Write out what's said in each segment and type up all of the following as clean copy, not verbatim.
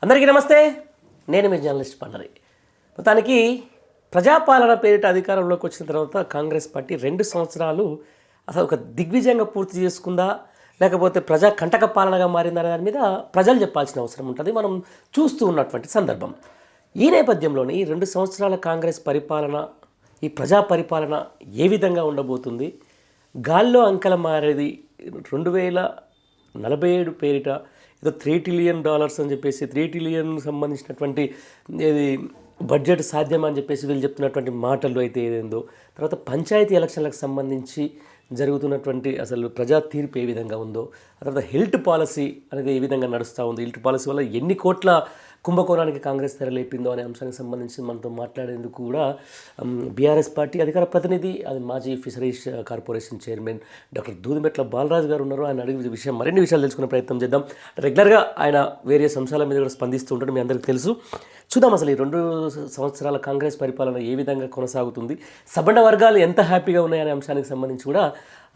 అందరికీ నమస్తే. నేను మీ జర్నలిస్ట్ పండరి. మొత్తానికి ప్రజాపాలన పేరిట అధికారంలోకి వచ్చిన తర్వాత కాంగ్రెస్ పార్టీ 2 సంవత్సరాలు అసలు ఒక దిగ్విజయంగా పూర్తి చేసుకుందా, లేకపోతే ప్రజా కంటక పాలనగా మారిందనే దాని మీద ప్రజలు చెప్పాల్సిన అవసరం ఉంటుంది. మనం చూస్తూ ఉన్నటువంటి సందర్భం. ఈ నేపథ్యంలోని 2 సంవత్సరాల కాంగ్రెస్ పరిపాలన, ఈ ప్రజా పరిపాలన ఏ విధంగా ఉండబోతుంది? గాల్లో అంకెల మారేది 2047 పేరిట ఏదో $3 ట్రిలియన్ అని చెప్పేసి 3 ట్రిలియన్ సంబంధించినటువంటి ఏది బడ్జెట్ సాధ్యం అని చెప్పేసి వీళ్ళు చెప్తున్నటువంటి మాటలు అయితే ఏదేందో, తర్వాత పంచాయతీ ఎలక్షన్లకు సంబంధించి జరుగుతున్నటువంటి అసలు ప్రజా తీర్పు ఏ విధంగా ఉందో, ఆ తర్వాత హెల్త్ పాలసీ అనేది ఏ విధంగా నడుస్తూ ఉంది, హెల్త్ పాలసీ వల్ల ఎన్ని కోట్ల కుంభకోణానికి కాంగ్రెస్ తెరలేపిందో అనే అంశానికి సంబంధించి మనతో మాట్లాడేందుకు కూడా బీఆర్ఎస్ పార్టీ అధికార ప్రతినిధి, అది మాజీ fisheries corporation chairman doctor Dudimetla Balaraju గారు ఉన్నారు. ఆయన అడిగే విషయం మరిన్ని విషయాలు తెలుసుకునే ప్రయత్నం చేద్దాం. రెగ్యులర్గా ఆయన వేరియస్ అంశాల మీద కూడా స్పందిస్తూ ఉంటాడు, మీ అందరికీ తెలుసు. చూద్దాం అసలు ఈ 2 సంవత్సరాల కాంగ్రెస్ పరిపాలన ఏ విధంగా కొనసాగుతుంది, సబండ వర్గాలు ఎంత హ్యాపీగా ఉన్నాయనే అంశానికి సంబంధించి కూడా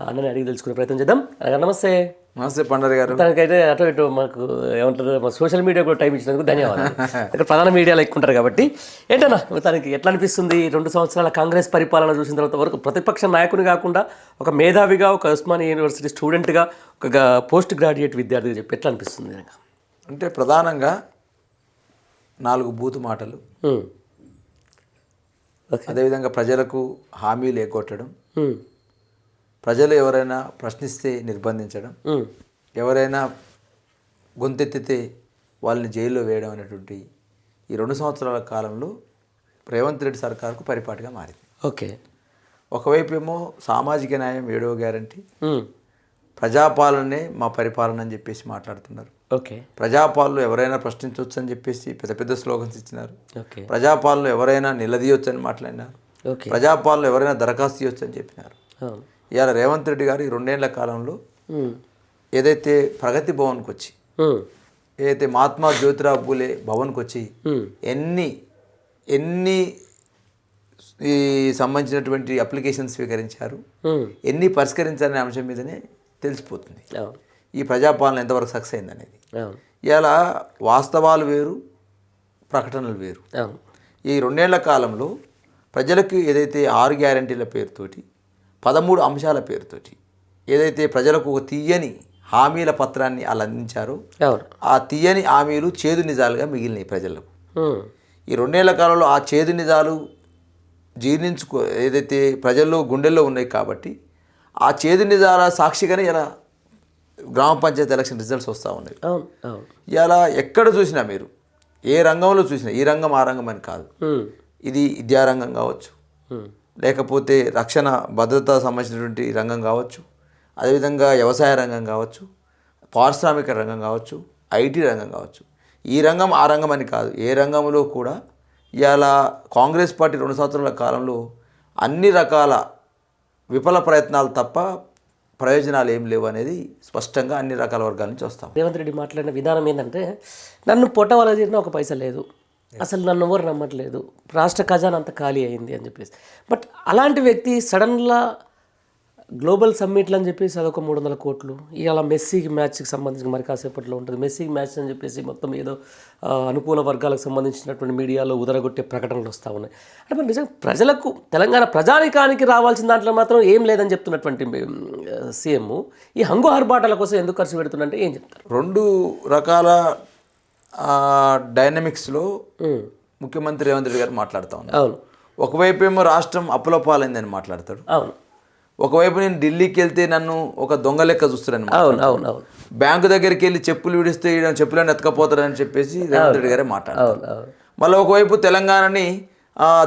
అన్నని అడిగి తెలుసుకునే ప్రయత్నం చేద్దాం. నమస్తే. నమస్తే పండరి గారు. తనకైతే అటు ఇటు మాకు ఏమంటారు, మా సోషల్ మీడియా కూడా టైం ఇచ్చినందుకు ధన్యవాదాలు. ఇక్కడ ప్రధాన మీడియాలో ఎక్కువ ఉంటారు కాబట్టి ఏంటన్నా తనకి ఎట్లా అనిపిస్తుంది 2 సంవత్సరాల కాంగ్రెస్ పరిపాలన చూసిన తర్వాత వరకు? ప్రతిపక్ష నాయకుని కాకుండా ఒక మేధావిగా, ఒక ఉస్మానియా యూనివర్సిటీ స్టూడెంట్గా, ఒక పోస్ట్ గ్రాడ్యుయేట్ విద్యార్థిగా చెప్పి ఎట్లా అనిపిస్తుంది? అంటే ప్రధానంగా 4 బూతు మాటలు, అదేవిధంగా ప్రజలకు హామీలు ఎగ్గొట్టడం, ప్రజలు ఎవరైనా ప్రశ్నిస్తే నిర్బంధించడం, ఎవరైనా గొంతెత్తితే వాళ్ళని జైల్లో వేయడం అనేటువంటి ఈ 2 సంవత్సరాల కాలంలో రేవంత్ రెడ్డి సర్కారుకు పరిపాటిగా మారింది. ఓకే. ఒకవైపు ఏమో సామాజిక న్యాయం 7వ గ్యారంటీ, ప్రజాపాలనే మా పరిపాలన అని చెప్పేసి మాట్లాడుతున్నారు. ఓకే. ప్రజాపాలనలో ఎవరైనా ప్రశ్నించవచ్చు అని చెప్పేసి పెద్ద పెద్ద స్లోగన్స్ ఇచ్చినారు. ఓకే. ప్రజాపాలనలో ఎవరైనా నిలదీయొచ్చు అని మాట్లాడినారు. ఓకే. ప్రజాపాలనలో ఎవరైనా దరఖాస్తు ఇవ్వచ్చు అని చెప్పినారు. ఇవాళ రేవంత్ రెడ్డి గారు ఈ 2 ఏళ్ల కాలంలో ఏదైతే ప్రగతి భవన్కి వచ్చి, ఏదైతే మహాత్మా జ్యోతిరావు పూలే భవన్కి వచ్చి ఎన్ని ఈ సంబంధించినటువంటి అప్లికేషన్ స్వీకరించారు, ఎన్ని పరిష్కరించారనే అంశం మీదనే తెలిసిపోతుంది ఈ ప్రజాపాలన ఎంతవరకు సక్సెస్ అయింది అనేది. ఇలా వాస్తవాలు వేరు, ప్రకటనలు వేరు. ఈ 2 ఏళ్ల కాలంలో ప్రజలకు ఏదైతే 6 గ్యారంటీల పేరుతోటి, 13 అంశాల పేరుతోటి ఏదైతే ప్రజలకు ఒక తీయని హామీల పత్రాన్ని వాళ్ళు అందించారో, ఆ తీయని హామీలు చేదు నిజాలుగా మిగిలినాయి ప్రజలకు. ఈ 2 ఏళ్ల కాలంలో ఆ చేదు నిజాలు ఏదైతే ప్రజల్లో గుండెల్లో ఉన్నాయి కాబట్టి ఆ చేదు నిజాల సాక్షిగానే ఇలా గ్రామ పంచాయతీ ఎలక్షన్ రిజల్ట్స్ వస్తూ ఉన్నాయి. ఇలా ఎక్కడ చూసినా, మీరు ఏ రంగంలో చూసినా, ఈ రంగం ఆ రంగం అని కాదు, ఇది విద్యారంగం కావచ్చు, లేకపోతే రక్షణ భద్రత సంబంధించినటువంటి రంగం కావచ్చు, అదేవిధంగా వ్యవసాయ రంగం కావచ్చు, పారిశ్రామిక రంగం కావచ్చు, ఐటీ రంగం కావచ్చు, ఈ రంగం ఆ రంగం అని కాదు, ఏ రంగంలో కూడా ఇవాళ కాంగ్రెస్ పార్టీ 2 సంవత్సరాల కాలంలో అన్ని రకాల విఫల ప్రయత్నాలు తప్ప ప్రయోజనాలు ఏం లేవు అనేది స్పష్టంగా అన్ని రకాల వర్గాల నుంచి వస్తాం. రేవంత్ రెడ్డి మాట్లాడిన విధానం ఏంటంటే, నన్ను పొట్టవల తీరిన ఒక పైసా లేదు, అసలు నన్ను ఎవరు నమ్మట్లేదు, రాష్ట్ర ఖజానా అంత ఖాళీ అయింది అని చెప్పేసి. బట్ అలాంటి వ్యక్తి సడన్గా గ్లోబల్ సమ్మిట్లు అని చెప్పేసి అదొక 300 కోట్లు, ఇవాళ మెస్సీకి మ్యాచ్కి సంబంధించి మరి కాసేపట్లో ఉంటుంది, మెస్సీకి మ్యాచ్ అని చెప్పేసి మొత్తం ఏదో అనుకూల వర్గాలకు సంబంధించినటువంటి మీడియాలో ఉదరగొట్టే ప్రకటనలు వస్తూ ఉన్నాయి. అంటే మరి నిజంగా ప్రజలకు, తెలంగాణ ప్రజానికానికి రావాల్సిన దాంట్లో మాత్రం ఏం లేదని చెప్తున్నటువంటి సీఎం ఈ హంగు ఆర్భాటాల కోసం ఎందుకు ఖర్చు పెడుతుందంటే ఏం చెప్తారు? 2 రకాల డైనమిక్స్లో ముఖ్యమంత్రి రేవంత్ రెడ్డి గారు మాట్లాడుతూ ఉన్నారు. అవును. ఒకవైపు ఏమో రాష్ట్రం అప్పుల పాలైందని మాట్లాడతాడు. అవును. ఒకవైపు నేను ఢిల్లీకి వెళ్తే నన్ను ఒక దొంగ లెక్క చూస్తారని, అవును అవును అవును, బ్యాంకు దగ్గరికి వెళ్ళి చెప్పులు విడిస్తే చెప్పులను ఎత్తుకపోతారని చెప్పేసి రేవంత్ రెడ్డి గారే మాట్లాడతారు. మళ్ళీ ఒకవైపు తెలంగాణని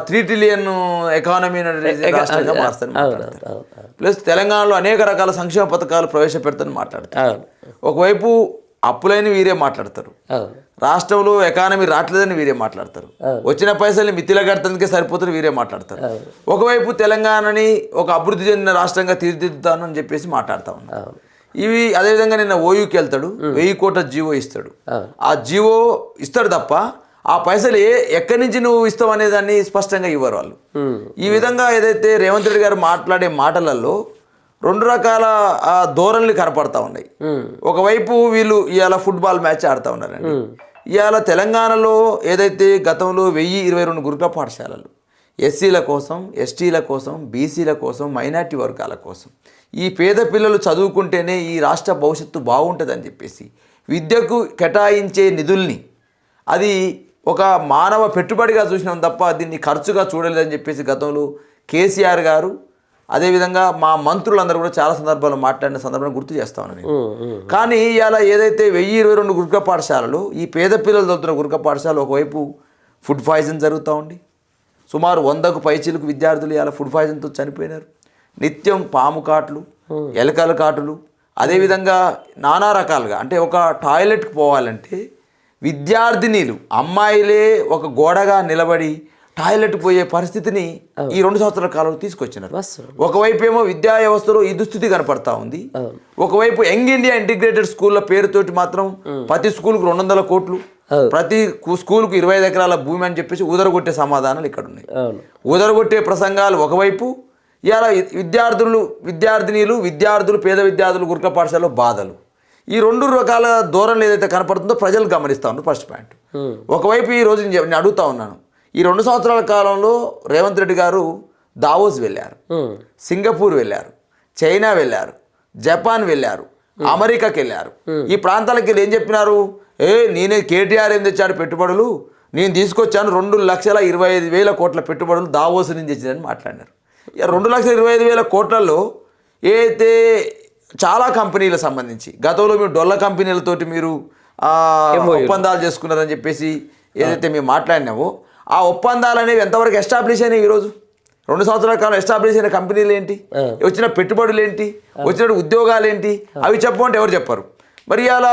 3 ట్రిలియన్ ఎకానమీ రాష్ట్రంగా మారుస్తారని మాట్లాడతారు. ప్లస్ తెలంగాణలో అనేక రకాల సంక్షేమ పథకాలు ప్రవేశపెడతారని మాట్లాడతారు. ఒకవైపు అప్పులైన వీరే మాట్లాడతారు, రాష్ట్రంలో ఎకానమీ రావట్లేదని వీరే మాట్లాడతారు, వచ్చిన పైసల్ని మితిలో కట్టడానికి సరిపోతారు వీరే మాట్లాడతారు. ఒకవైపు తెలంగాణని ఒక అభివృద్ధి చెందిన రాష్ట్రంగా తీర్చిదిద్దుతాను అని చెప్పేసి మాట్లాడుతూ ఉన్నారు. ఇవి అదేవిధంగా నిన్న ఓయూకి వెళ్తాడు, 1000 కోట్ల జీవో ఇస్తాడు. ఆ జీవో ఇస్తాడు తప్ప ఆ పైసలు ఎక్కడి నుంచి నువ్వు ఇస్తావు అనే దాన్ని స్పష్టంగా ఇవ్వరు వాళ్ళు. ఈ విధంగా ఏదైతే రేవంత్ రెడ్డి గారు మాట్లాడే మాటలలో 2 రకాల ధోరణులు కనపడతా ఉన్నాయి. ఒకవైపు వీళ్ళు ఇవాళ ఫుట్బాల్ మ్యాచ్ ఆడుతూ ఉన్నారండి, ఇవాళ తెలంగాణలో ఏదైతే గతంలో 1022 గురుకుల పాఠశాలలు ఎస్సీల కోసం, ఎస్టీల కోసం, బీసీల కోసం, మైనార్టీ వర్గాల కోసం, ఈ పేద పిల్లలు చదువుకుంటేనే ఈ రాష్ట్ర భవిష్యత్తు బాగుంటుందని చెప్పేసి విద్యకు కేటాయించే నిధుల్ని అది ఒక మానవ పెట్టుబడిగా చూసినాం తప్ప దీన్ని ఖర్చుగా చూడలేదని చెప్పేసి గతంలో కేసీఆర్ గారు, అదేవిధంగా మా మంత్రులందరూ కూడా చాలా సందర్భాల్లో మాట్లాడిన సందర్భాన్ని గుర్తు చేస్తా ఉన్నాను. కానీ ఇవాళ ఏదైతే 1022 గురుకుల పాఠశాలలు, ఈ పేద పిల్లలు చదువుతున్న గురుకుల పాఠశాలలు ఒకవైపు ఫుడ్ పాయిజన్ జరుగుతూ ఉంది. సుమారు 100కు పైచీలకు విద్యార్థులు ఇవాళ ఫుడ్ పాయిజన్తో చనిపోయినారు. నిత్యం పాము కాట్లు, ఎలకల కాటులు, అదేవిధంగా నానా రకాలుగా. అంటే ఒక టాయిలెట్కి పోవాలంటే విద్యార్థినీలు అమ్మాయిలే ఒక గోడగా నిలబడి టాయిలెట్ పోయే పరిస్థితిని ఈ 2 సంవత్సరాల కాలంలో తీసుకొచ్చినారు. ఒకవైపు ఏమో విద్యా వ్యవస్థలో ఈ దుస్థితి కనపడతా ఉంది. ఒకవైపు యంగ్ ఇండియా ఇంటిగ్రేటెడ్ స్కూళ్ళ పేరుతోటి మాత్రం ప్రతి స్కూల్కు 200 కోట్లు, ప్రతి స్కూల్కు 25 ఎకరాల భూమి అని చెప్పేసి ఊదరగొట్టే సమాధానాలు ఇక్కడ ఉన్నాయి. ఊదరగొట్టే ప్రసంగాలు ఒకవైపు, ఇవాళ విద్యార్థులు పేద విద్యార్థులు గురుకుల పాఠశాలలో బాధలు. ఈ 2 రకాల ధోరణులు ఏదైతే కనపడుతుందో ప్రజలు గమనిస్తూ ఉన్నారు. First point. ఒకవైపు ఈ రోజు నేను అడుగుతా ఉన్నాను, ఈ 2 సంవత్సరాల కాలంలో రేవంత్ రెడ్డి గారు దావోస్ వెళ్ళారు, సింగపూర్ వెళ్ళారు, చైనా వెళ్ళారు, జపాన్ వెళ్ళారు, అమెరికాకి వెళ్ళారు. ఈ ప్రాంతాలకు వెళ్ళి ఏం చెప్పినారు? నేనే కేటీఆర్ ఏం తెచ్చాడు పెట్టుబడులు, నేను తీసుకొచ్చాను 2,25,000 కోట్ల పెట్టుబడులు దావోస్ నుంచి తెచ్చిందని మాట్లాడినారు. 2,25,000 కోట్లలో ఏదైతే చాలా కంపెనీలకు సంబంధించి గతంలో మీరు డొల్ల కంపెనీలతోటి మీరు ఒప్పందాలు చేసుకున్నారని చెప్పేసి ఏదైతే మేము మాట్లాడినావో ఆ ఒప్పందాలు అనేవి ఎంతవరకు ఎస్టాబ్లిష్ అయినాయి? ఈరోజు 2 సంవత్సరాల కాలం ఎస్టాబ్లిష్ అయిన కంపెనీలు ఏంటి, వచ్చిన పెట్టుబడులు ఏంటి, వచ్చిన ఉద్యోగాలు ఏంటి, అవి చెప్పమంటే ఎవరు చెప్పరు. మరి అలా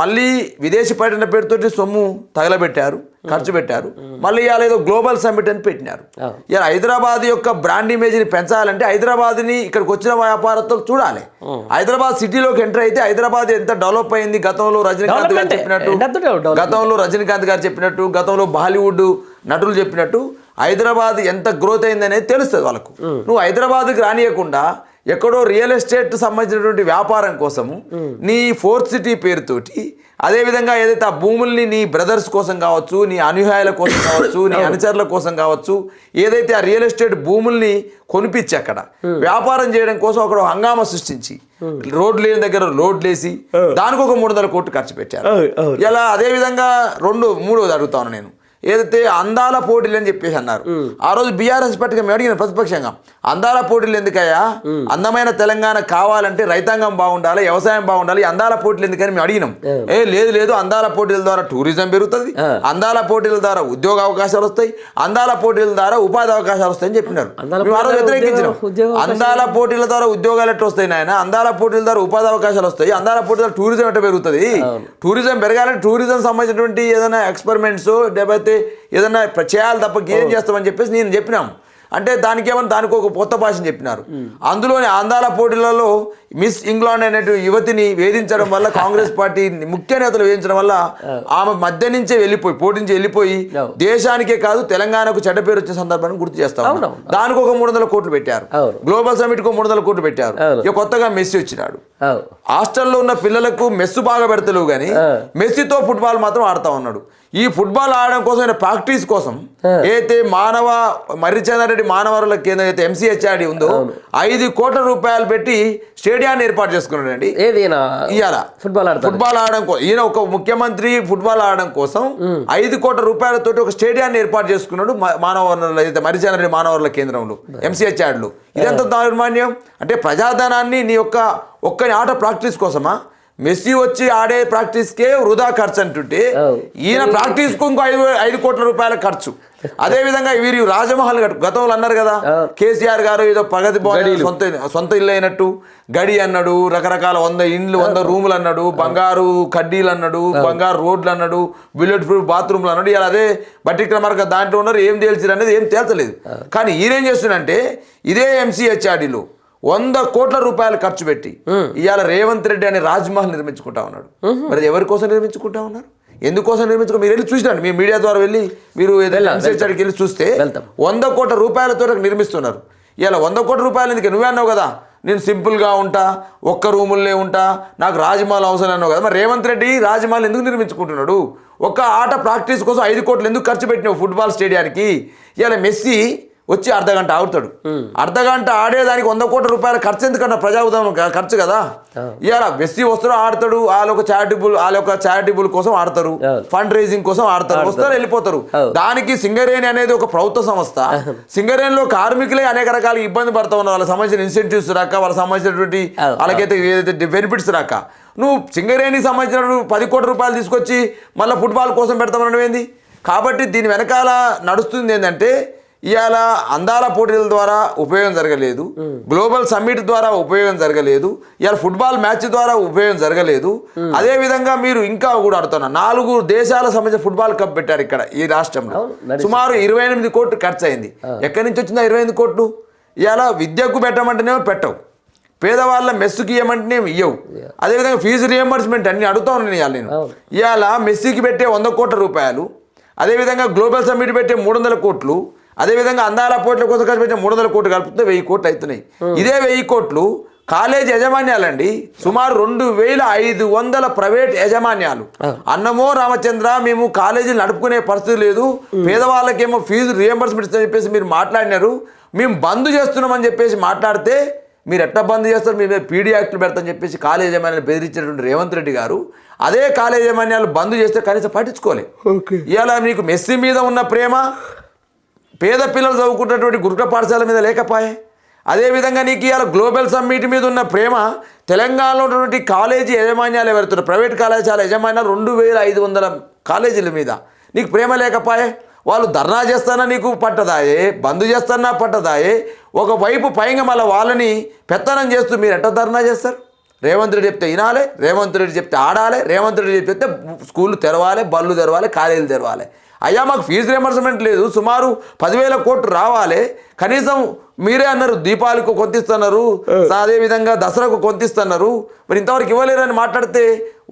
మళ్ళీ విదేశీ పర్యటన పేరుతోటి సొమ్ము తగలబెట్టారు, ఖర్చు పెట్టారు. మళ్ళీ ఇవాళ ఏదో గ్లోబల్ సమ్మిట్ అని పెట్టినారు. ఇలా హైదరాబాద్ యొక్క బ్రాండ్ ఇమేజ్ని పెంచాలంటే హైదరాబాద్ని ఇక్కడికి వచ్చిన వ్యాపారస్తులు చూడాలి. హైదరాబాద్ సిటీలోకి ఎంటర్ అయితే హైదరాబాద్ ఎంత డెవలప్ అయింది, గతంలో రజనీకాంత్ గారు చెప్పినట్టు, గతంలో బాలీవుడ్ నటులు చెప్పినట్టు హైదరాబాద్ ఎంత గ్రోత్ అయింది అనేది తెలుస్తుంది వాళ్ళకు. నువ్వు హైదరాబాద్కి రానియకుండా ఎక్కడో రియల్ ఎస్టేట్ సంబంధించినటువంటి వ్యాపారం కోసము నీ 4th సిటీ పేరుతోటి, అదేవిధంగా ఏదైతే ఆ భూముల్ని నీ బ్రదర్స్ కోసం కావచ్చు, నీ అనుయాయుల కోసం కావచ్చు, నీ అనుచరుల కోసం కావచ్చు, ఏదైతే ఆ రియల్ ఎస్టేట్ భూముల్ని కొనిపించి అక్కడ వ్యాపారం చేయడం కోసం అక్కడ హంగామా సృష్టించి రోడ్లు లేని దగ్గర రోడ్లు వేసి దానికి ఒక 300 కోట్లు ఖర్చు పెట్టారు. ఇలా అదేవిధంగా 3వది అడుగుతాను నేను, ఏదైతే అందాల పోటీలు అని చెప్పేసి అన్నారు. ఆ రోజు బీఆర్ఎస్ పార్టీగా మేము అడిగిన ప్రతిపక్షంగా, అందాల పోటీలు ఎందుకయ్యా, అందమైన తెలంగాణ కావాలంటే రైతాంగం బాగుండాలి, వ్యవసాయం బాగుండాలి, అందాల పోటీలు ఎందుకని మేము అడిగినాం. లేదు అందాల పోటీల ద్వారా టూరిజం పెరుగుతుంది, అందాల పోటీల ద్వారా ఉద్యోగ అవకాశాలు వస్తాయి, అందాల పోటీల ద్వారా ఉపాధి అవకాశాలు వస్తాయని చెప్పినారు. మేము ఆ రోజు వ్యతిరేకించినాం. అందాల పోటీల ద్వారా ఉద్యోగాలు ఎట్లా వస్తాయి నాయన, అందాల పోటీల ద్వారా ఉపాధి అవకాశాలు వస్తాయి, అందాల పోటీల ద్వారా టూరిజం ఎట్లా పెరుగుతుంది, టూరిజం పెరగాలంటే టూరిజం సంబంధించినటువంటి ఏదైనా ఎక్స్పెరిమెంట్స్ లేకపోతే ఏదన్నా చేయాలి తప్ప ఏం చేస్తామని చెప్పేసి నేను చెప్పినాం. అంటే దానికి ఒక కొత్త భాషను చెప్పినారు. అందులోని అందాల పోటీలలో మిస్ ఇంగ్లాండ్ అనేటు యువతిని వేధించడం వల్ల, కాంగ్రెస్ పార్టీ ముఖ్య నేతలు వేధించడం వల్ల ఆమె మధ్య నుంచే పోటీ నుంచి వెళ్ళిపోయి దేశానికే కాదు తెలంగాణకు చెడ్డ పేరు వచ్చే సందర్భాన్ని గుర్తు చేస్తాం. దానికి ఒక 300 కోట్లు పెట్టారు, గ్లోబల్ సమిట్ కు 300 కోట్లు పెట్టారు. ఇక కొత్తగా మెస్సీ వచ్చినాడు. హాస్టల్లో ఉన్న పిల్లలకు మెస్సు బాగా పెడతలేవు కానీ మెస్సీతో ఫుట్బాల్ మాత్రం ఆడుతా ఉన్నాడు. ఈ ఫుట్బాల్ ఆడడం కోసం ప్రాక్టీస్ కోసం ఏదైతే మర్రిచంద్రారెడ్డి మానవరుల కేంద్రం అయితే MCHRD ఉందో 5 కోట్ల రూపాయలు పెట్టి స్టేడియాన్ని ఏర్పాటు చేసుకున్నాడండి. ఇవాళ ఫుట్బాల్ ఆడడం కోసం ఈయన ఒక ముఖ్యమంత్రి ఫుట్బాల్ ఆడడం కోసం 5 కోట్ల రూపాయలతోటి ఒక స్టేడియాన్ని ఏర్పాటు చేసుకున్నాడు మర్రిచంద్రారెడ్డి మానవరుల కేంద్రంలో MCHRDలో. ఇదంతా దౌర్మాన్యం. అంటే ప్రజాధనాన్ని నీ ఒక్కని ఆట ప్రాక్టీస్ కోసమా? మెస్సీ వచ్చి ఆడే ప్రాక్టీస్కే వృధా ఖర్చు అంటుంటే ఈయన ప్రాక్టీస్కు ఇంకో 5 కోట్ల రూపాయల ఖర్చు. అదేవిధంగా వీరు రాజమహల్ గతంలో అన్నారు కదా, కేసీఆర్ గారు ఏదో ప్రగతి భవన్ సొంత ఇల్లు అయినట్టు గడి అన్నాడు, రకరకాల 100 రూములు అన్నాడు, బంగారు కడ్డీలు అన్నాడు, బంగారు రోడ్లు అన్నాడు, బుల్లెట్ ప్రూఫ్ బాత్రూమ్లు అన్నాడు. ఇలా అదే బట్టి క్రమార్గా దాంట్లో ఉన్నారు. ఏం తేల్చారు అనేది ఏం తేల్చలేదు. కానీ ఈయనేం చేస్తున్నాడంటే ఇదే MCHRDలో 100 కోట్ల రూపాయలు ఖర్చు పెట్టి ఇవాళ రేవంత్ రెడ్డి అనే రాజ్మహల్ నిర్మించుకుంటా ఉన్నాడు. మరి ఎవరి కోసం నిర్మించుకుంటా ఉన్నారు, ఎందుకోసం మీరు వెళ్ళి చూసినారు, మీ మీడియా ద్వారా వెళ్ళి మీరు MCHRDకి వెళ్ళి చూస్తే 100 కోట్ల రూపాయలతో నిర్మిస్తున్నారు. ఇలా 100 కోట్ల రూపాయలు ఎందుకు? నువ్వే అన్నావు కదా నేను సింపుల్గా ఉంటా, ఒక్క రూముల్లో ఉంటా, నాకు రాజమహల్ అవసరం అన్నావు కదా. మరి రేవంత్ రెడ్డి రాజమహల్ ఎందుకు నిర్మించుకుంటున్నాడు? ఒక ఆట ప్రాక్టీస్ కోసం 5 కోట్లు ఎందుకు ఖర్చు పెట్టినావు ఫుట్బాల్ స్టేడియానికి? ఇవాళ మెస్సీ వచ్చి అర్ధగంట ఆడుతాడు, అర్ధగంట ఆడేదానికి 100 కోట్ల రూపాయల ఖర్చు ఎందుకన్నా? ప్రజాఉద్యమం ఖర్చు కదా. ఇవాళ మెస్సీ వస్తాడు, ఆడతాడు, వాళ్ళ చారిటబుల్ కోసం ఆడతారు, ఫండ్ రైజింగ్ కోసం ఆడతారు, వస్తారు వెళ్ళిపోతారు. దానికి సింగరేణి అనేది ఒక ప్రభుత్వ సంస్థ. సింగరేణిలో కార్మికులే అనేక రకాల ఇబ్బంది పడుతూ ఉన్నారు, వాళ్ళకి సంబంధించిన ఇన్సెంటివ్స్ రాక, వాళ్ళకి సంబంధించినటువంటి వాళ్ళకైతే ఏదైతే బెనిఫిట్స్ రాక. నువ్వు సింగరేణికి సంబంధించిన 10 కోట్ల రూపాయలు తీసుకొచ్చి మళ్ళీ ఫుట్బాల్ కోసం పెడతామనడం ఏంది? కాబట్టి దీని వెనకాల నడుస్తుంది ఏంటంటే, ఇవాళ అందాల పోటీల ద్వారా ఉపయోగం జరగలేదు, గ్లోబల్ సమ్మిట్ ద్వారా ఉపయోగం జరగలేదు, ఇవాళ ఫుట్బాల్ మ్యాచ్ ద్వారా ఉపయోగం జరగలేదు. అదేవిధంగా మీరు ఇంకా కూడా ఆడుతున్నారు, 4 దేశాల సంబంధించిన ఫుట్బాల్ కప్ పెట్టారు ఇక్కడ ఈ రాష్ట్రంలో. సుమారు 28 కోట్లు ఖర్చు అయింది. ఎక్కడి నుంచి వచ్చిందా 28 కోట్లు? ఇవాళ విద్యకు పెట్టమంటేనేమో పెట్టవు, పేదవాళ్ళ మెస్సుకి ఇవ్వమంటేనే ఇవ్వవు. అదేవిధంగా ఫీజు రియంబర్స్మెంట్ అన్ని అడుగుతా ఉన్నాను ఇవాళ నేను. ఇవాళ మెస్సీకి పెట్టే 100 కోట్ల రూపాయలు, అదేవిధంగా గ్లోబల్ సమ్మిట్ పెట్టే 300 కోట్లు, అదేవిధంగా అందాల పోట్ల కోసం ఖర్చు పెట్టే 300 కోట్లు కలుపుతుంటే 1000 కోట్లు అవుతున్నాయి. ఇదే 1000 కోట్లు కాలేజ్ యాజమాన్యాలండి, సుమారు 2500 ప్రైవేట్ యాజమాన్యాలు. అన్నమో రామచంద్ర మేము కాలేజీలు నడుపుకునే పరిస్థితి లేదు, పేదవాళ్ళకేమో ఫీజు రియంబర్స్మెంట్ ఇస్తామని చెప్పేసి మీరు మాట్లాడినారు, మేము బంద్ చేస్తున్నామని చెప్పేసి మాట్లాడితే మీరు ఎట్లా బంద్ చేస్తారు, మీ మీద పీడీ యాక్టులు పెడతామని చెప్పేసి కాలేజ్ యాజమాన్యాలు బెదిరించినటువంటి రేవంత్ రెడ్డి గారు అదే కాలేజ్ యాజమాన్యాలు బంద్ చేస్తే కనీసం పట్టించుకోలే. ఇవాళ మీకు మెస్సీ మీద ఉన్న ప్రేమ పేద పిల్లలు చదువుకున్నటువంటి గురుకుల పాఠశాల మీద లేకపోయే. అదేవిధంగా నీకు ఇవాళ గ్లోబల్ సమ్మిట్ మీద ఉన్న ప్రేమ తెలంగాణలో ఉన్నటువంటి కాలేజీ యాజమాన్యాలు ఎవరుతున్నారు, ప్రైవేట్ కళాశాల యాజమాన్యాలు 2500 కాలేజీల మీద నీకు ప్రేమ లేకపోయే. వాళ్ళు ధర్నా చేస్తానా నీకు పట్టదాయే, బంద్ చేస్తానా పట్టదాయే. ఒకవైపు పైగా మళ్ళీ వాళ్ళని పెత్తనం చేస్తూ మీరు ఎట్లా ధర్నా చేస్తారు? రేవంత్ రెడ్డి చెప్తే వినాలి, రేవంత్ రెడ్డి చెప్తే ఆడాలి, రేవంత్ రెడ్డి చెప్తే స్కూళ్ళు తెరవాలి, బళ్ళు తెరవాలి, కాలేజీలు తెరవాలి. అయ్యా మాకు ఫీజు రియంబర్స్మెంట్ లేదు, సుమారు 10,000 కోట్లు రావాలి, కనీసం మీరే అన్నారు దీపావళికి కొంత ఇస్తున్నారు, అదేవిధంగా దసరాకు కొంత ఇస్తున్నారు, మరి ఇంతవరకు ఇవ్వలేరని మాట్లాడితే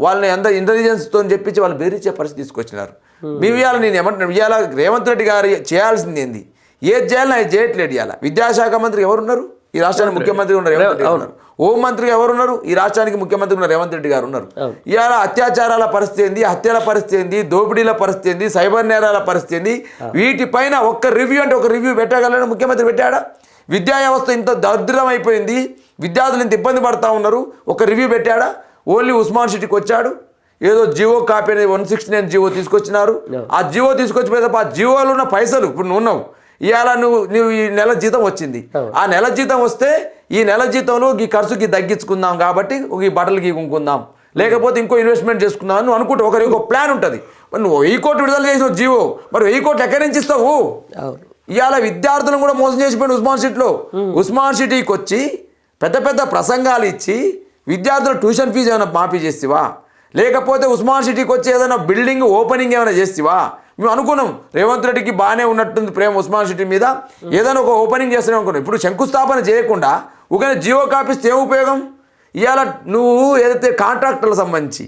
వాళ్ళని ఎంత ఇంటెలిజెన్స్తో చెప్పించి వాళ్ళు బెదిరించే పరిస్థితి తీసుకొచ్చినారు. మేము ఇవాళ నేను ఏమంటున్నాను, ఇవాళ రేవంత్ రెడ్డి గారు చేయాల్సింది ఏంది, ఏది చేయాలని ఆయన చేయట్లేదు. ఇవాళ విద్యాశాఖ మంత్రి ఎవరున్నారు ఈ రాష్ట్రానికి? ముఖ్యమంత్రి ఉన్నారు రేవంత్ రెడ్డి ఉన్నారు. హోం మంత్రి ఎవరున్నారు ఈ రాష్ట్రానికి? ముఖ్యమంత్రి ఉన్నారు రేవంత్ రెడ్డి గారు ఉన్నారు. ఇవాళ అత్యాచారాల పరిస్థితి ఏంది, హత్యల పరిస్థితి ఏంది, దోపిడీల పరిస్థితి ఏంది, సైబర్ నేరాల పరిస్థితి ఏంది, వీటిపైన ఒక్క రివ్యూ అంటే ఒక రివ్యూ పెట్టగలని ముఖ్యమంత్రి పెట్టాడా? విద్యా వ్యవస్థ ఇంత దరిద్రం అయిపోయింది, విద్యార్థులు ఇంత ఇబ్బంది పడతా ఉన్నారు, ఒక రివ్యూ పెట్టాడా? ఓన్లీ ఉస్మాన్ సిటీకి వచ్చాడు, ఏదో జియో కాపీ అనేది 169 జియో తీసుకొచ్చినారు. ఆ జియో తీసుకొచ్చి ఆ జియోలో ఉన్న పైసలు ఇప్పుడు నువ్వు ఉన్నావు, ఇవాళ నువ్వు ఈ నెల జీతం వచ్చింది, ఆ నెల జీతం వస్తే ఈ నెల జీతంలో ఈ ఖర్చుకి తగ్గించుకుందాం కాబట్టి ఈ బట్టలకి కొనుక్కుందాం, లేకపోతే ఇంకో ఇన్వెస్ట్మెంట్ చేసుకుందాం అని నువ్వు అనుకుంటే ఒక ప్లాన్ ఉంటుంది. మరి నువ్వు 1000 కోట్లు విడుదల చేసిన జియో, మరి 1000 కోట్లు ఎక్కడి నుంచి ఇస్తావు? ఇవాళ విద్యార్థులను కూడా మోసం చేసిపోయింది ఉస్మాన్ సిటీలో. ఉస్మాన్ సిటీకి వచ్చి పెద్ద పెద్ద ప్రసంగాలు ఇచ్చి విద్యార్థుల ట్యూషన్ ఫీజు ఏమైనా మాఫీ చేస్తావా? లేకపోతే ఉస్మాన్ సిటీకి వచ్చి ఏదైనా బిల్డింగ్ ఓపెనింగ్ ఏమైనా చేస్తావా? మేము అనుకున్నాం రేవంత్ రెడ్డికి బాగానే ఉన్నట్టుంది ప్రేమ ఉస్మాన్ సిటీ మీద, ఏదైనా ఒక ఓపెనింగ్ చేస్తూనే అనుకున్నాం. ఇప్పుడు శంకుస్థాపన చేయకుండా ఒక జియో కాపీస్తే ఏం ఉపయోగం? ఇవాళ నువ్వు ఏదైతే కాంట్రాక్టర్లకు సంబంధించి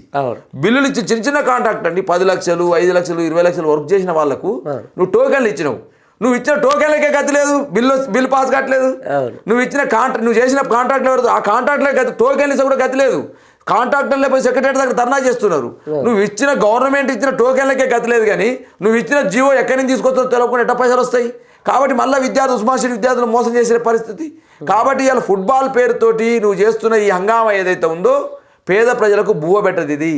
బిల్లులు ఇచ్చి చిన్న చిన్న కాంట్రాక్ట్ అండి 10 లక్షలు 5 లక్షలు 20 లక్షలు వర్క్ చేసిన వాళ్ళకు నువ్వు టోకెన్లు ఇచ్చినావు, నువ్వు ఇచ్చిన టోకెన్లకే గతి లేదు, బిల్లు పాస్ కావట్లేదు. నువ్వు ఇచ్చిన నువ్వు చేసిన కాంట్రాక్ట్ ఎవరు ఆ కాంట్రాక్ట్లే గతి, టోకెన్లు కూడా గతి లేదు. కాంట్రాక్టర్లే పోయి సెక్రటరీ దగ్గర ధర్నా చేస్తున్నారు. నువ్వు ఇచ్చిన గవర్నమెంట్ ఇచ్చిన టోకెన్లకే గతి లేదు, కానీ నువ్వు ఇచ్చిన జియో ఎక్కడి నుంచి తీసుకొచ్చో తెలియకుండా ఎట్ట పైసలు వస్తాయి? కాబట్టి మళ్ళీ ఉస్మాన్ సిటీ విద్యార్థులు మోసం చేసే పరిస్థితి. కాబట్టి ఇలా ఫుట్బాల్ పేరుతోటి నువ్వు చేస్తున్న ఈ హంగామా ఏదైతే ఉందో పేద ప్రజలకు బువ్వ పెట్టదు. ఇది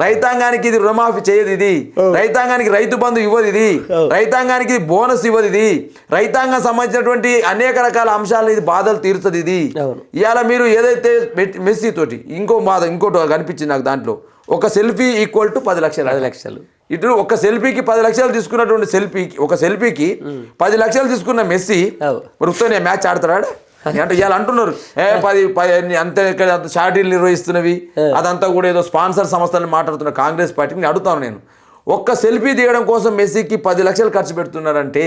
రైతాంగానికి ఇది రుణమాఫీ చేయదు, ఇది రైతాంగానికి రైతు బంధు ఇవ్వదు, ఇది రైతాంగానికి బోనస్ ఇవ్వదు, ఇది రైతాంగం సంబంధించినటువంటి అనేక రకాల అంశాలను ఇది బాధలు తీరుస్తుంది. ఇది ఇవాళ మీరు ఏదైతే మెస్సీ తోటి ఇంకోటి కనిపించింది నాకు, దాంట్లో ఒక సెల్ఫీ ఈక్వల్ టు 10 లక్షలు. ఇటు ఒక సెల్ఫీకి 10 లక్షలు తీసుకున్నటువంటి ఒక సెల్ఫీకి 10 లక్షలు తీసుకున్న మెస్సీ వృత్తాన్ని మ్యాచ్ ఆడతాడా అంటే ఇవాళ అంటున్నారు 10 అంతే షార్టీలు నిర్వహిస్తున్నవి అదంతా కూడా ఏదో స్పాన్సర్ సంస్థలను మాట్లాడుతున్న కాంగ్రెస్ పార్టీని అడుగుతాను నేను. ఒక్క సెల్ఫీ దిగడం కోసం మెస్సీకి 10 లక్షలు ఖర్చు పెడుతున్నారంటే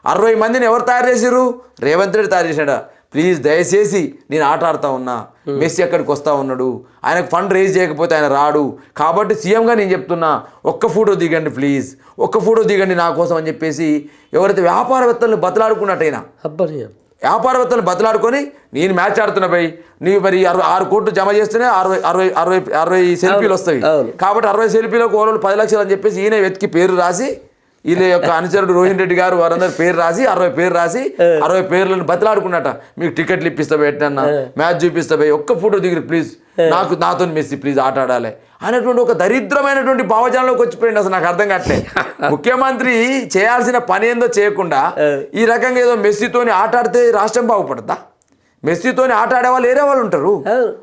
60 మందిని ఎవరు తయారు చేశారు? రేవంత్ రెడ్డి తయారు చేశాడా? ప్లీజ్ దయచేసి నేను ఆట ఆడుతూ ఉన్నా, మెస్సీ ఎక్కడికి వస్తూ ఉన్నాడు, ఆయనకు ఫండ్ రేజ్ చేయకపోతే ఆయన రాడు, కాబట్టి సీఎంగా నేను చెప్తున్నా ఒక్క ఫోటో దిగండి ప్లీజ్, ఒక్క ఫోటో దిగండి నా కోసం అని చెప్పేసి ఎవరైతే వ్యాపారవేత్తలను బతలాడుకున్నట్టయినా వ్యాపారవేత్తలు బతలాడుకొని నేను మ్యాచ్ ఆడుతున్నా పోయి నీవు మరి 6 కోట్లు జమ చేస్తేనే 60 సెల్ఫీలు వస్తాయి కాబట్టి 60 సెల్ఫీలకు ఓళ్ళు 10 లక్షలు అని చెప్పేసి ఈయన వెతికి పేరు రాసి వీళ్ళ యొక్క అనుచరుడు రోహిన్ రెడ్డి గారు వారందరూ పేరు రాసి 60 పేరు రాసి 60 పేర్లను బతలాడుకున్నట మీకు టికెట్లు ఇప్పిస్తా పెట్టన్నా మ్యాచ్ చూపిస్తా పోయి ఒక్క ఫోటో దిగురు ప్లీజ్ నాతో మెస్సీ ప్లీజ్ ఆట ఆడాలి అనేటువంటి ఒక దరిద్రమైనటువంటి భావజాలంలోకి వచ్చిపోయింది. అసలు నాకు అర్థం కావట్లే ముఖ్యమంత్రి చేయాల్సిన పని ఏందో చేయకుండా ఈ రకంగా ఏదో మెస్సీతోని ఆట ఆడితే రాష్ట్రం బాగుపడతా? మెస్సీతోని ఆట ఆడేవాళ్ళు వేరే వాళ్ళు ఉంటారు.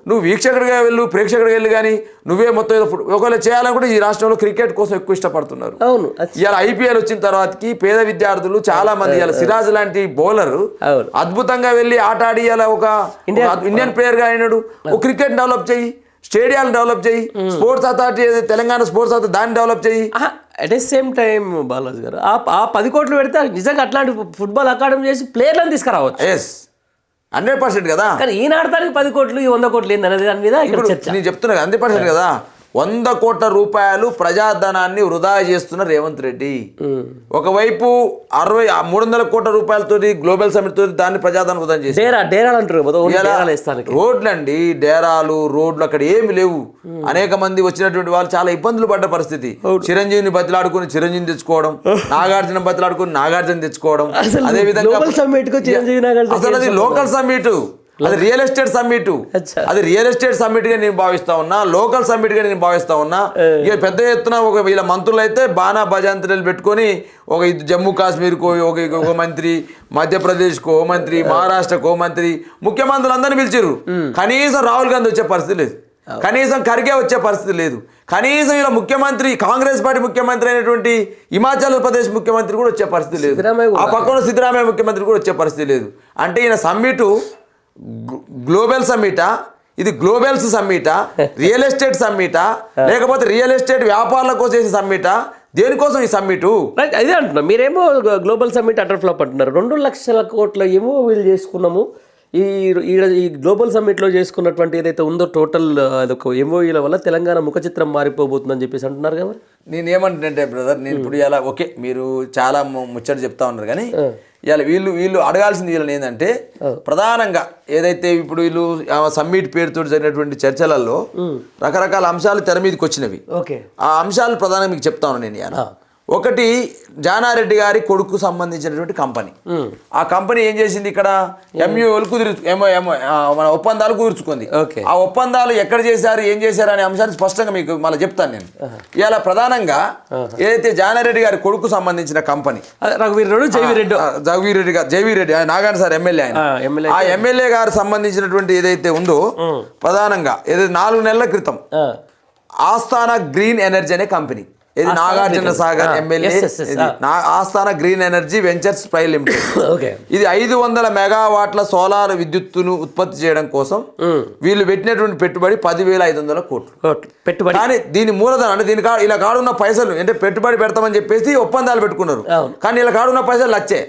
నువ్వు వీక్షకుడిగా వెళ్ళు ప్రేక్షకుడిగా వెళ్ళి కానీ నువ్వే మొత్తం ఏదో ఒకవేళ చేయాలనుకుంటే ఈ రాష్ట్రంలో క్రికెట్ కోసం ఎక్కువ ఇష్టపడుతున్నారు. ఇవాళ ఐపీఎల్ వచ్చిన తర్వాతకి పేద విద్యార్థులు చాలా మంది ఇవాళ సిరాజ్ లాంటి బౌలర్ అద్భుతంగా వెళ్ళి ఆట ఆడి ఇవాళ ఒక ఇండియన్ ప్లేయర్ గా అయినాడు. ఒక క్రికెట్ డెవలప్ చెయ్యి, స్టేడియాలు డెవలప్ చేయి, sports authority Telangana sports authority దాన్ని డెవలప్ చేయి. At the same time Balaji గారు ఆ 10 కోట్లు పెడితే నిజంగా అట్లాంటి ఫుట్బాల్ అకాడమీ చేసి ప్లేయర్లను తీసుకురావచ్చు. ఎస్ 100% కదా. కానీ ఈయన ఆడటానికి 10 కోట్లు 100 కోట్లు ఏందనేది దాని మీద నేను చెప్తున్నా 100% కదా. 100 కోట్ల రూపాయలు ప్రజాధనాన్ని వృధా చేస్తున్న రేవంత్ రెడ్డి. ఒకవైపు 300 కోట్ల రూపాయలతోటి గ్లోబల్ సమిట్ తోటి దాన్ని ప్రజాధనం వృధా చేసి రోడ్లండి, డేరాలు రోడ్లు అక్కడ ఏమి లేవు. అనేక మంది వచ్చినటువంటి వాళ్ళు చాలా ఇబ్బందులు పడ్డ పరిస్థితి. చిరంజీవిని బతిలాడుకుని చిరంజీవిని తెచ్చుకోవడం, నాగార్జున బతిలాడుకుని నాగార్జున తెచ్చుకోవడం. అదే విధంగా అసలు అది లోకల్ సమ్మిట్, అది రియల్ ఎస్టేట్ సమ్మిట్. అది రియల్ ఎస్టేట్ సమ్మిట్ గా నేను భావిస్తా ఉన్నా, లోకల్ సమ్మిట్ గా నేను భావిస్తా ఉన్నా. ఇక పెద్ద ఎత్తున ఒక వీళ్ళ మంత్రులు అయితే బాణా భజంత్రులు పెట్టుకొని ఒక జమ్మూ కాశ్మీర్కో ఒక మంత్రి, మధ్యప్రదేశ్కో మంత్రి, మహారాష్ట్రకో మంత్రి, ముఖ్యమంత్రులు అందరినీ పిలిచారు. కనీసం రాహుల్ గాంధీ వచ్చే పరిస్థితి లేదు, కనీసం ఖర్గే వచ్చే పరిస్థితి లేదు, కనీసం ఇలా ముఖ్యమంత్రి కాంగ్రెస్ పార్టీ ముఖ్యమంత్రి అయినటువంటి హిమాచల్ ప్రదేశ్ ముఖ్యమంత్రి కూడా వచ్చే పరిస్థితి లేదు. ఆ పక్కన సిద్ధరామయ్య ముఖ్యమంత్రి కూడా వచ్చే పరిస్థితి లేదు. అంటే ఈయన సమ్మిట్ గ్లోబల్ సమ్మిటా, ఇది గ్లోబల్స్ సమ్మిటా, రియల్ ఎస్టేట్ సమ్మిటా, లేకపోతే రియల్ ఎస్టేట్ వ్యాపారాల కోసం చేసే సమ్మిటా, దేనికోసం ఈ సమ్మిట్? అదే అంటున్నా. మీరేమో గ్లోబల్ సమ్మిట్ అటర్ ఫ్లాప్ అంటున్నారు. 2 లక్షల కోట్ల ఏమో వీళ్ళు చేసుకున్నాము. ఈ గ్లోబల్ సమ్మిట్లో చేసుకున్నటువంటి ఏదైతే ఉందో టోటల్ అదొక ఎంఓఈల వల్ల తెలంగాణ ముఖ చిత్రం మారిపోబోతుందని చెప్పేసి అంటున్నారు కదా. నేను ఏమంటుంటే బ్రదర్, నేను ఇప్పుడు ఇలా ఓకే మీరు చాలా ముచ్చట చెప్తా ఉన్నారు కానీ ఇవాళ వీళ్ళు అడగాల్సింది వీళ్ళని ఏంటంటే ప్రధానంగా ఏదైతే ఇప్పుడు వీళ్ళు సమ్మిట్ పేరుతో జరిగినటువంటి చర్చలలో రకరకాల అంశాలు తెర మీదకి వచ్చినవి. ఆ అంశాలు ప్రధానంగా మీకు చెప్తా ఉన్నాను నేను. ఇవాళ ఒకటి జానారెడ్డి గారి కొడుకు సంబంధించినటువంటి కంపెనీ. ఆ కంపెనీ ఏం చేసింది, ఇక్కడ ఎంయూఓలు మన ఒప్పందాలు కుదుర్చుకుంది. ఆ ఒప్పందాలు ఎక్కడ చేశారు, ఏం చేశారు అనే అంశాన్ని స్పష్టంగా మీకు మళ్ళీ చెప్తాను నేను. ఇలా ప్రధానంగా ఏదైతే జానారెడ్డి గారి కొడుకు సంబంధించిన company Jaiveer Reddy Nagarjuna sir MLA, ఆయన ఆ ఎమ్మెల్యే గారు సంబంధించినటువంటి ఏదైతే ఉందో ప్రధానంగా ఏదైతే 4 నెలల క్రితం ఆస్థానా గ్రీన్ ఎనర్జీ అనే కంపెనీ, ఇది Nagarjuna Sagar MLA Asthana green energy ventures private limited. ఇది 500 మెగావాట్ల సోలార్ విద్యుత్తును ఉత్పత్తి చేయడం కోసం వీళ్ళు పెట్టినటువంటి పెట్టుబడి 10,500 కోట్లు పెట్టుబడి. కానీ దీని మూలధనం అంటే దీని ఇలా కాడున్న పైసలు అంటే పెట్టుబడి పెడతామని చెప్పేసి ఒప్పందాలు పెట్టుకున్నారు. కానీ ఇలా కాడున్న పైసలు లచ్చే.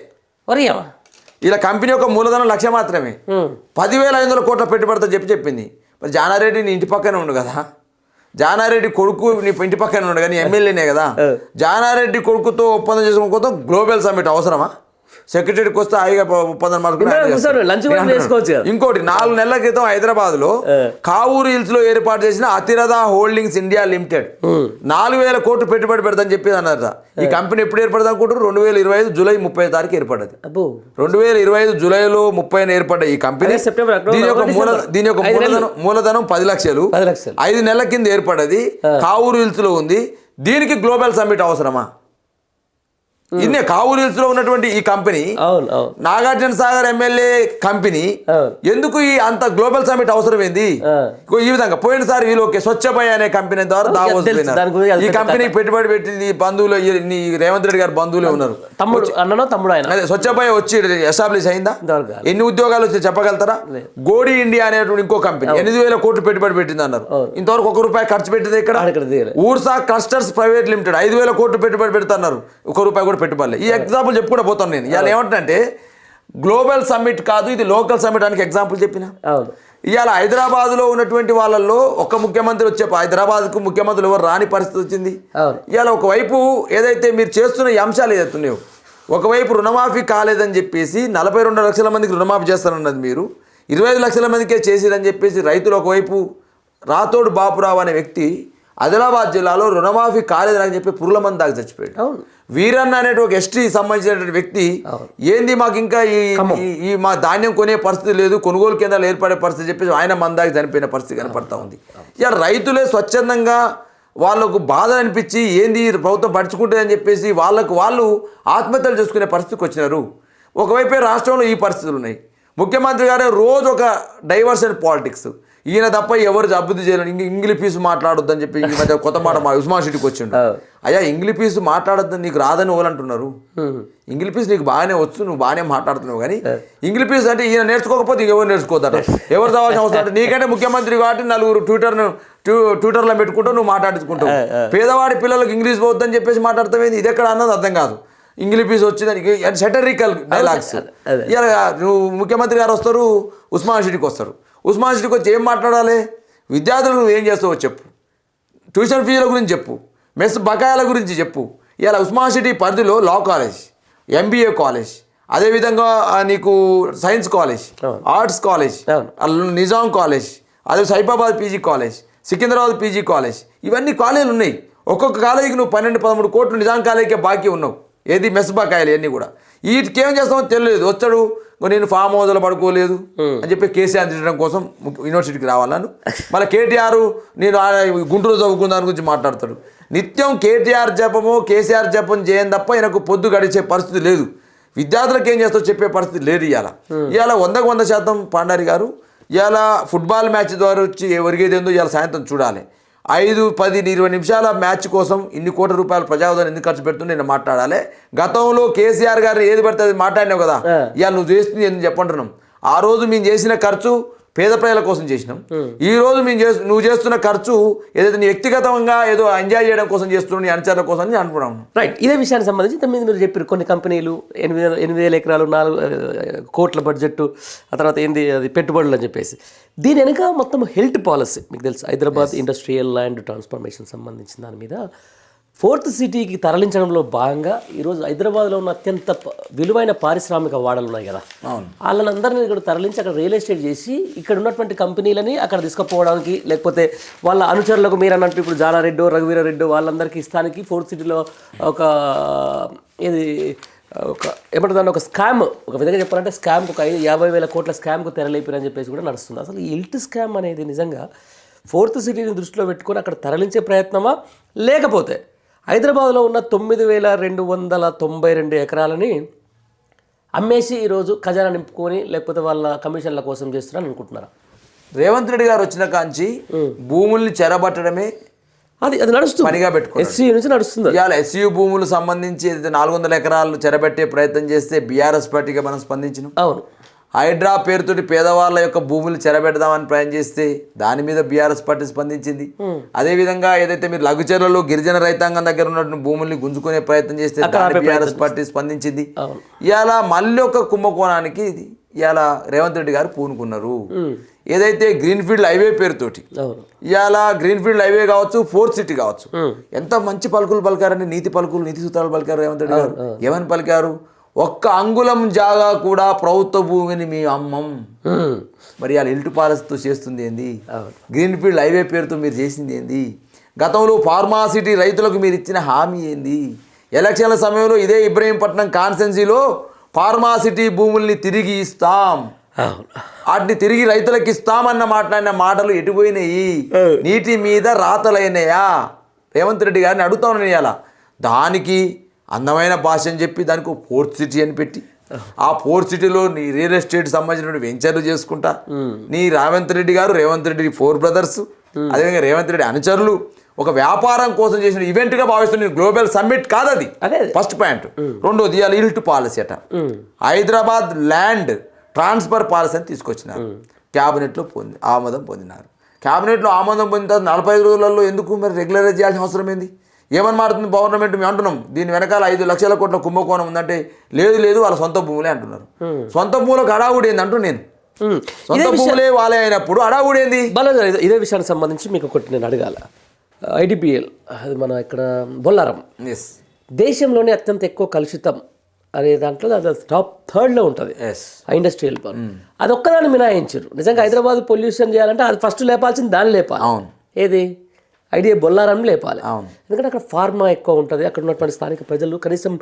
ఇలా కంపెనీ యొక్క మూలధనం 1,00,000 మాత్రమే. 10,500 కోట్ల పెట్టుబడితో చెప్పింది. మరి జానారెడ్డి నీ ఇంటి పక్కనే ఉండు కదా, జానారెడ్డి కొడుకు నీ ఇంటి పక్కన ఉన్నాడు కానీ ఎమ్మెల్యేనే కదా. జానారెడ్డి కొడుకుతో ఒప్పందం చేసుకోవడం కోసం గ్లోబల్ సమ్మిట్ అవసరమా? సెక్రటరీకి వస్తే హాయిగా ఒప్పందం మార్చుకోవచ్చు. ఇంకోటి 4 నెలల క్రితం హైదరాబాద్ లో కావూరు హిల్స్ లో ఏర్పాటు చేసిన అతిరథ హోల్డింగ్స్ ఇండియా లిమిటెడ్ 4,000 కోట్లు పెట్టుబడి పెడతాని చెప్పి అన్నారట. ఈ కంపెనీ ఎప్పుడు ఏర్పడదా అనుకుంటారు? 2025 జూలై 30 తారీఖు ఏర్పడ్డది. 2025 జూలైలో 30 ఏర్పడ్డ ఈ కంపెనీ దీని యొక్క మూలధనం 10 లక్షలు 5 నెలల కింద ఏర్పడ్డది. కావూరు హిల్స్ లో ఉంది. దీనికి గ్లోబల్ సమ్మిట్ అవసరమా? ఇన్నే కావూరు హిల్స్ లో ఉన్నటువంటి ఈ company Nagarjuna Sagar MLA company ఎందుకు ఈ అంత గ్లోబల్ సమ్మిట్ అవసరం ఏంది? ఈ విధంగా పోయినసారి వీళ్ళు స్వచ్ఛభయ అనే కంపెనీ ద్వారా దావోస్ పోయినారు. ఈ కంపెనీ పెట్టుబడి పెట్టింది బంధువులు, రేవంత్ రెడ్డి గారు బంధువులే ఉన్నారు. అదే స్వచ్ఛభయ వచ్చి ఎస్టాబ్లిష్ అయిందా? ఎన్ని ఉద్యోగాలు వచ్చి చెప్పగలుగుతారా? గోడి ఇండియా అనేటువంటి ఇంకో కంపెనీ 8,000 కోట్లు పెట్టుబడి పెట్టింది అన్నారు. ఇంతవరకు ₹1 ఖర్చు పెట్టింది ఇక్కడ. ఊర్సా క్లస్టర్స్ ప్రైవేట్ లిమిటెడ్ 5,000 కోట్లు పెట్టుబడి పెడుతున్నారు, ₹1 కూడా పెట్టుబడి. ఈ ఎగ్జాంపుల్ చెప్పుకుంటూ పోతాను నేను. ఇవాళ ఏమంటే గ్లోబల్ సమ్మిట్ కాదు, ఇది లోకల్ సమ్మిట్ అని ఎగ్జాంపుల్ చెప్పిన. ఇవాళ హైదరాబాద్లో ఉన్నటువంటి వాళ్ళల్లో ఒక ముఖ్యమంత్రి వచ్చే హైదరాబాద్కు ముఖ్యమంత్రులు ఎవరు రాని పరిస్థితి వచ్చింది. ఇవాళ ఒకవైపు ఏదైతే మీరు చేస్తున్న ఈ అంశాలు ఏదైతున్నాయో ఒకవైపు రుణమాఫీ కాలేదని చెప్పేసి 42 లక్షల మందికి రుణమాఫీ చేస్తారన్నది మీరు, 25 లక్షల మందికే చేసిరని చెప్పేసి రైతులు ఒకవైపు. రాతోడు బాపురావు అనే వ్యక్తి ఆదిలాబాద్ జిల్లాలో రుణమాఫీ కాలేదని చెప్పి పురుగుల మంది దాకా చచ్చిపోయాడు. వీరన్న అనేటి ఒక ఎస్టీ సంబంధించినటువంటి వ్యక్తి ఏంది మాకు ఇంకా ఈ మా ధాన్యం కొనే పరిస్థితి లేదు, కొనుగోలు కేంద్రాలు ఏర్పడే పరిస్థితి చెప్పేసి ఆయన మందాకి చనిపోయిన పరిస్థితి కనపడతా ఉంది. ఇక రైతులే స్వచ్ఛందంగా వాళ్ళకు బాధ అనిపించి ఏంది ప్రభుత్వం పడుచుకుంటుందని చెప్పేసి వాళ్ళు ఆత్మహత్యలు చేసుకునే పరిస్థితికి వచ్చినారు. ఒకవైపే రాష్ట్రంలో ఈ పరిస్థితులు ఉన్నాయి. ముఖ్యమంత్రి గారే రోజు ఒక డైవర్షన్ పాలిటిక్స్, ఈయన తప్ప ఎవరు అభివృద్ధి చేయాలని ఇంగ్లీష్ పీసు మాట్లాడొద్దని చెప్పి ఈ మధ్య కొత్త మాట మా ఉస్మాన్ సిటీకి వచ్చిండు. అయ్యా ఇంగ్లీష్ పీసు మాట్లాడొద్దని నీకు రాదని వాళ్ళు అంటున్నారు. ఇంగ్లీష్ పీస్ నీకు బాగానే వచ్చు, నువ్వు బాగానే మాట్లాడుతున్నావు, కానీ ఇంగ్లీష్ పీస్ అంటే ఈయన నేర్చుకోకపోతే ఎవరు నేర్చుకోతారు, ఎవరు చదవాల్సిన అవసరం అంటే నీకంటే ముఖ్యమంత్రి కాబట్టి నలుగురు ట్విట్టర్లో పెట్టుకుంటూ నువ్వు మాట్లాడుకుంటావు. పేదవాడి పిల్లలకు ఇంగ్లీష్ పోవద్దని చెప్పేసి మాట్లాడతావేంది, ఇది ఎక్కడ అన్నది అర్థం కాదు. ఇంగ్లీష్ పీస్ వచ్చిందానికి సెటరికల్ డైలాగ్స్. ఇలా నువ్వు ముఖ్యమంత్రి గారు వస్తారు, ఉస్మాన్ సిటీకి వస్తారు, ఉస్మాన్ సిటీకి వచ్చి ఏం మాట్లాడాలి, విద్యార్థులకు నువ్వు ఏం చేస్తావో చెప్పు, ట్యూషన్ ఫీజుల గురించి చెప్పు, మెస్ బకాయిల గురించి చెప్పు. ఇలా ఉస్మాన్ సిటీ పరిధిలో లా కాలేజ్, ఎంబీఏ కాలేజ్, అదేవిధంగా నీకు science college, arts college, Nizam college, అదే Saifabad PG college, Secunderabad PG college, ఇవన్నీ కాలేజీలు ఉన్నాయి. ఒక్కొక్క కాలేజీకి నువ్వు 12-13 కోట్లు నిజాం కాలేజీకే బాకీ ఉన్నావు. ఏది మెస్ బకాయిలు ఇవన్నీ కూడా. వీటికి ఏం చేస్తామో తెలియదు. వచ్చాడు నేను ఫామ్ హౌస్లో పడుకోలేదు అని చెప్పి కేసీఆర్ తిట్టడం కోసం యూనివర్సిటీకి రావాలను. మళ్ళీ కేటీఆర్ నేను గుంటూరు చదువుకున్న దాని గురించి మాట్లాడతాడు. నిత్యం కేటీఆర్ జపము కేసీఆర్ జపం చేయని తప్ప ఈయనకు పొద్దు గడిచే పరిస్థితి లేదు. విద్యార్థులకు ఏం చేస్తావు చెప్పే పరిస్థితి లేదు. ఇవాళ 100% పాండారి గారు ఇవాళ ఫుట్బాల్ మ్యాచ్ ద్వారా వచ్చి ఒరిగేది ఏందో ఇవాళ సాయంత్రం చూడాలి. 5, 10, 20 నిమిషాల మ్యాచ్ కోసం ఇన్ని కోట్ల రూపాయల ప్రజాధనం ఎందుకు ఖర్చు పెడుతుంది నేను మాట్లాడాలి. గతంలో కేసీఆర్ గారిని ఏది పడితే అది మాట్లాడినావు కదా, ఇవాళ నువ్వు చేస్తుంది ఎందుకు చెప్పంటున్నాం. ఆ రోజు మేము చేసిన ఖర్చు పేద ప్రజల కోసం చేసినాం. ఈ రోజు నువ్వు చేస్తున్న ఖర్చు ఏదైతే నీ వ్యక్తిగతంగా ఏదో ఎంజాయ్ చేయడం కోసం చేస్తున్నావు, నీ అనుచరుల కోసం అని అనుకున్నాం. రైట్. ఇదే విషయానికి సంబంధించి మీరు చెప్పారు కొన్ని కంపెనీలు 8,000 ఎకరాలు 4 కోట్ల బడ్జెట్, ఆ తర్వాత ఏంది అది పెట్టుబడులు అని చెప్పేసి. దీని వెనుక మొత్తం హెల్త్ పాలసీ మీకు తెలుసు, హైదరాబాద్ ఇండస్ట్రియల్ ల్యాండ్ ట్రాన్స్ఫర్మేషన్ సంబంధించిన దాని మీద 4th సిటీకి తరలించడంలో భాగంగా ఈరోజు హైదరాబాద్లో ఉన్న అత్యంత విలువైన పారిశ్రామిక వాడలు ఉన్నాయి కదా, వాళ్ళందరినీ ఇక్కడ తరలించి అక్కడ రియల్ ఎస్టేట్ చేసి ఇక్కడ ఉన్నటువంటి కంపెనీలని అక్కడ తీసుకుపోవడానికి, లేకపోతే వాళ్ళ అనుచరులకు మీరు అన్నట్టు ఇప్పుడు జాలారెడ్డి, రఘువీరారెడ్డి వాళ్ళందరికీ ఇస్తానికి 4th సిటీలో ఒక ఏమంటుందంటే ఒక స్కామ్, ఒక విధంగా చెప్పాలంటే స్కామ్కి ఒక 50,000 కోట్ల స్కామ్కు తెరలేపారని చెప్పేసి కూడా నడుస్తుంది. అసలు ఈ ఇల్ట్ స్కామ్ అనేది నిజంగా 4th సిటీని దృష్టిలో పెట్టుకొని అక్కడ తరలించే ప్రయత్నమా, లేకపోతే హైదరాబాద్లో ఉన్న 9,292 ఎకరాలని అమ్మేసి ఈరోజు ఖజానా నింపుకొని లేకపోతే వాళ్ళ కమిషన్ల కోసం చేస్తున్నారని అనుకుంటున్నారా? రేవంత్ రెడ్డి గారు వచ్చిన కాంచి భూముల్ని చెరబట్టడమే అది నడుస్తుంది, పనిగా పెట్టుకో ఎస్సీయూ నుంచి నడుస్తుంది. ఇవాళ ఎస్సీయూ భూములు సంబంధించి 400 ఎకరాలు చెరబెట్టే ప్రయత్నం చేస్తే బీఆర్ఎస్ పార్టీగా మనం స్పందించినాం. అవును. హైడ్రా పేరుతోటి పేదవాళ్ళ యొక్క భూములు చెరబెడదామని ప్రయత్నం చేస్తే దాని మీద బీఆర్ఎస్ పార్టీ స్పందించింది. అదేవిధంగా ఏదైతే మీరు లఘుచర్లలో గిరిజన రైతాంగం దగ్గర ఉన్నటువంటి భూముల్ని గుంజుకునే ప్రయత్నం చేస్తే బీఆర్ఎస్ పార్టీ స్పందించింది. ఇవాళ మళ్ళీ ఒక కుంభకోణానికి ఇవాళ రేవంత్ రెడ్డి గారు పూనుకున్నారు. ఏదైతే గ్రీన్ఫీల్డ్ హైవే పేరుతోటి ఇవాళ గ్రీన్ఫీల్డ్ హైవే కావచ్చు, 4th సిటీ కావచ్చు, ఎంత మంచి పలుకులు పలికారని, నీతి సూత్రాలు పలికారు రేవంత్ రెడ్డి గారు. ఏమని పలికారు? ఒక్క అంగుళం జాగా కూడా ప్రభుత్వ భూమిని మీ అమ్మం. మరి వాళ్ళ ఇల్టు పాలసీతో చేస్తుంది ఏంది? గ్రీన్ఫీల్డ్ హైవే పేరుతో మీరు చేసింది ఏంది? గతంలో ఫార్మాసిటీ రైతులకు మీరు ఇచ్చిన హామీ ఏంది? ఎలక్షన్ల సమయంలో ఇదే ఇబ్రహీంపట్నం కాన్స్టెన్సీలో ఫార్మాసిటీ భూముల్ని తిరిగి ఇస్తాం, వాటిని తిరిగి రైతులకు ఇస్తామన్న మాట్లాడిన మాటలు ఎటుపోయినాయి? నీటి మీద రాతలైనయా? రేవంత్ రెడ్డి గారిని అడుగుతా ఉన్నాను. ఇవాళ దానికి అందమైన భాష అని చెప్పి దానికి 4th సిటీ అని పెట్టి ఆ 4th సిటీలో నీ రియల్ ఎస్టేట్ సంబంధించిన వెంచర్లు చేసుకుంటా నీ రేవంత్ రెడ్డి 4 బ్రదర్స్, అదేవిధంగా రేవంత్ రెడ్డి అనుచరులు ఒక వ్యాపారం కోసం చేసిన ఈవెంట్గా భావిస్తున్న గ్లోబల్ సమ్మిట్ కాదు అది. First point. రెండోది ఇవాళ ఇల్ట్ పాలసీ అట, హైదరాబాద్ ల్యాండ్ ట్రాన్స్ఫర్ పాలసీ అని తీసుకొచ్చినారు. క్యాబినెట్లో ఆమోదం పొందినారు. క్యాబినెట్లో ఆమోదం పొందిన తర్వాత 45 రోజులలో ఎందుకు మరి రెగ్యులరైజ్ చేయాల్సిన అవసరం ఏంది? ఏమని మారుతుంది గవర్నమెంట్? మేము అంటున్నాం దీని వెనకాల 5 లక్షల కోట్ల కుంభకోణం ఉందంటే లేదు వాళ్ళ సొంత భూములే అంటున్నారు. సొంత భూములకు అడావుడు ఏంది అంటూ నేను, సొంత భూములే వాళ్ళే అయినప్పుడు అడావుడు ఏంది? బాగా ఇదే విషయానికి సంబంధించి మీకు ఒకటి నేను అడగాల. IDPL అది మన ఇక్కడ బొల్లారం దేశంలోనే అత్యంత ఎక్కువ కలుషితం అనే దాంట్లో అది టాప్ 3లో ఉంటుంది ఎస్ ఆ ఇండస్ట్రియల్ పార్క్. అది ఒక్కదాన్ని మినహాయించారు. నిజంగా హైదరాబాద్ పొల్యూషన్ చేయాలంటే అది ఫస్ట్ లేపాల్సింది దాన్ని లేపాలి. అవును. ఏది ఐడియా బొల్లారం లేపాలి. అవును. ఎందుకంటే అక్కడ ఫార్మా ఎక్కువ ఉంటుంది, అక్కడ ఉన్నటువంటి స్థానిక ప్రజలు కనీసం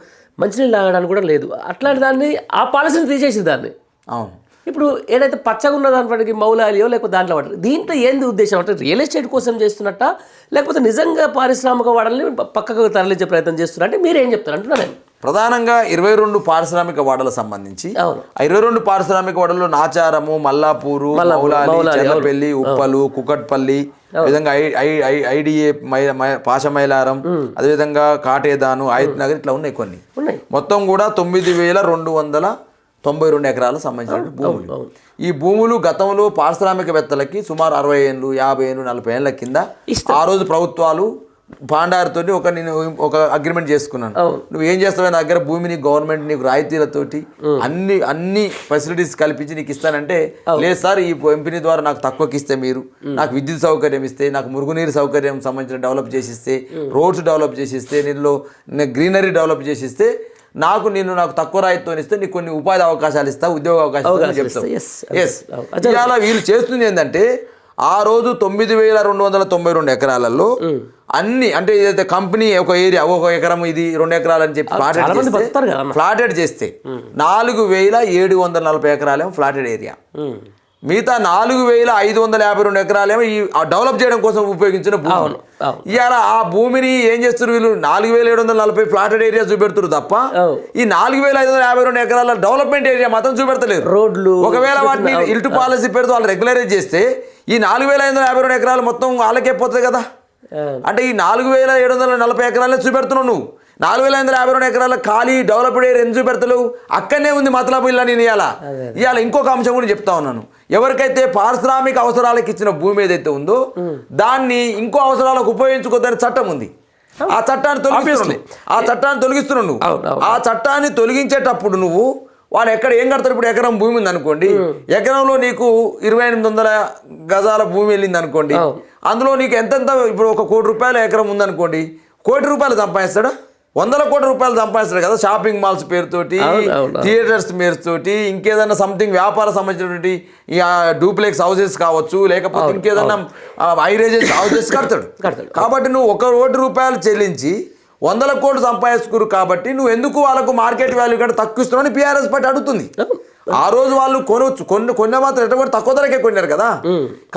మంచినీళ్ళు తాగడానికి కూడా లేదు. అట్లాంటి దాన్ని ఆ పాలసీని తీసేసి దాన్ని అవును. ఇప్పుడు ఏదైతే పచ్చగా ఉన్న దాంట్లోకి మౌలాలియో లేకపోతే దాంట్లో పడరు. దీంట్లో ఏంది ఉద్దేశం అంటే రియల్ ఎస్టేట్ కోసం చేస్తున్నట్ట లేకపోతే నిజంగా పారిశ్రామిక వాడల్ని పక్కకు తరలించే ప్రయత్నం చేస్తున్నా అంటే మీరేం చెప్తారు అంటున్నా నేను. ప్రధానంగా 22 పారిశ్రామిక వాడలకు సంబంధించి అవును. ఆ 22 పారిశ్రామిక వాడల్లో నాచారము, మల్లాపూరు, మౌలాలి, చెర్లపల్లి, ఉప్పలు, కుకట్పల్లి, విధంగా ఐడిఏ పాషమైలారం, అదేవిధంగా కాటేదాను, ఆయత్ నగర్ ఇట్లా ఉన్నాయి కొన్ని. మొత్తం కూడా 9,292 ఎకరాలకు సంబంధించిన భూములు. ఈ భూములు గతంలో పారిశ్రామికవేత్తలకి సుమారు 60 ఏళ్ళు, 50 ఏళ్ళు, 40 ఏళ్ళ కింద ఆ రోజు ప్రభుత్వాలు పాండారితో నేను ఒక అగ్రిమెంట్ చేసుకున్నాను. నువ్వు ఏం చేస్తావు, నా దగ్గర భూమిని గవర్నమెంట్ నీకు రాయితీలతోటి అన్ని ఫెసిలిటీస్ కల్పించి నీకు ఇస్తానంటే, లేదు సార్ ఈ ఎంపీ ద్వారా నాకు తక్కువకి ఇస్తే, మీరు నాకు విద్యుత్ సౌకర్యం ఇస్తే, నాకు మురుగునీరు సౌకర్యం సంబంధించిన డెవలప్ చేసిస్తే, రోడ్స్ డెవలప్ చేసిస్తే, నీళ్ళు గ్రీనరీ డెవలప్ చేసిస్తే, నాకు తక్కువ రాయితీతో ఇస్తే నీకు కొన్ని ఉపాధి అవకాశాలు ఇస్తా, ఉద్యోగ అవకాశాలు చెప్తావు. ఇవాళ వీళ్ళు చేస్తుంది ఏంటంటే, ఆ రోజు 9,292 ఎకరాలలో అన్ని అంటే ఏదైతే కంపెనీ ఒక ఏరియా ఒక ఎకరం ఇది 2 ఎకరాలు అని చెప్పి ఫ్లాటెడ్ చేస్తే 4,740 ఎకరాలేమో ఫ్లాటెడ్ ఏరియా, మిగతా 4,552 ఎకరాలేమో ఈ డెవలప్ చేయడం కోసం ఉపయోగించిన భూమి. ఇవాళ ఆ భూమిని ఏం చేస్తారు వీళ్ళు, 4,740 ఫ్లాటెడ్ ఏరియా చూపెడుతున్నారు తప్ప ఈ 4,552 ఎకరాల డెవలప్మెంట్ ఏరియా మాత్రం చూపెడతలేరు. రోడ్లు ఒకవేళ వాటిని ఇల్టు పాలసీ పెడుతూ వాళ్ళు రెగ్యులరైజ్ చేస్తే ఈ 4,552 ఎకరాలు మొత్తం వాళ్ళకే పోతుంది కదా. అంటే ఈ 4,740 ఎకరాలే చూపెడుతున్నావు నువ్వు, 4,552 ఎకరాల ఖాళీ డెవలప్డ్ ఏరియా ఎందుకు చూపెడతలేవు? అక్కడనే ఉంది మతలబు ఇల్లా. నేను ఇవాళ ఇంకొక అంశం కూడా చెప్తా ఉన్నాను. ఎవరికైతే పారిశ్రామిక అవసరాలకు ఇచ్చిన భూమి ఏదైతే ఉందో దాన్ని ఇంకో అవసరాలకు ఉపయోగించుకోవద్దని చట్టం ఉంది. ఆ చట్టాన్ని తొలగిస్తున్నావు నువ్వు. ఆ చట్టాన్ని తొలగించేటప్పుడు నువ్వు వాడు ఏం కడతారు? ఇప్పుడు ఎకరం భూమి ఉంది అనుకోండి, ఎకరంలో నీకు 2,800 గజాల భూమి వెళ్ళింది అనుకోండి, అందులో నీకు ఎంతెంత ఇప్పుడు 1 కోటి రూపాయల ఎకరం ఉందనుకోండి, 1 కోటి రూపాయలు సంపాదిస్తాడా? 100 కోట్ల రూపాయలు సంపాదిస్తాడు కదా. షాపింగ్ మాల్స్ పేరుతోటి, థియేటర్స్ పేరుతోటి, ఇంకేదన్నా సంథింగ్ వ్యాపారం సంబంధించినటువంటి డూప్లెక్స్ హౌసెస్ కావచ్చు, లేకపోతే ఇంకేదన్నా హైరేజెస్ హౌసెస్ కడతాడు. కాబట్టి నువ్వు 1 కోటి రూపాయలు చెల్లించి 100 కోట్లు సంపాదించుకురు కాబట్టి నువ్వు ఎందుకు వాళ్ళకు మార్కెట్ వాల్యూ కంటే తక్కువ ఇస్తున్నావు PRS పార్టీ అడుగుతుంది. ఆ రోజు వాళ్ళు కొన్న మాత్రం ఎట్లా కూడా తక్కువ ధరకే కొన్నారు కదా.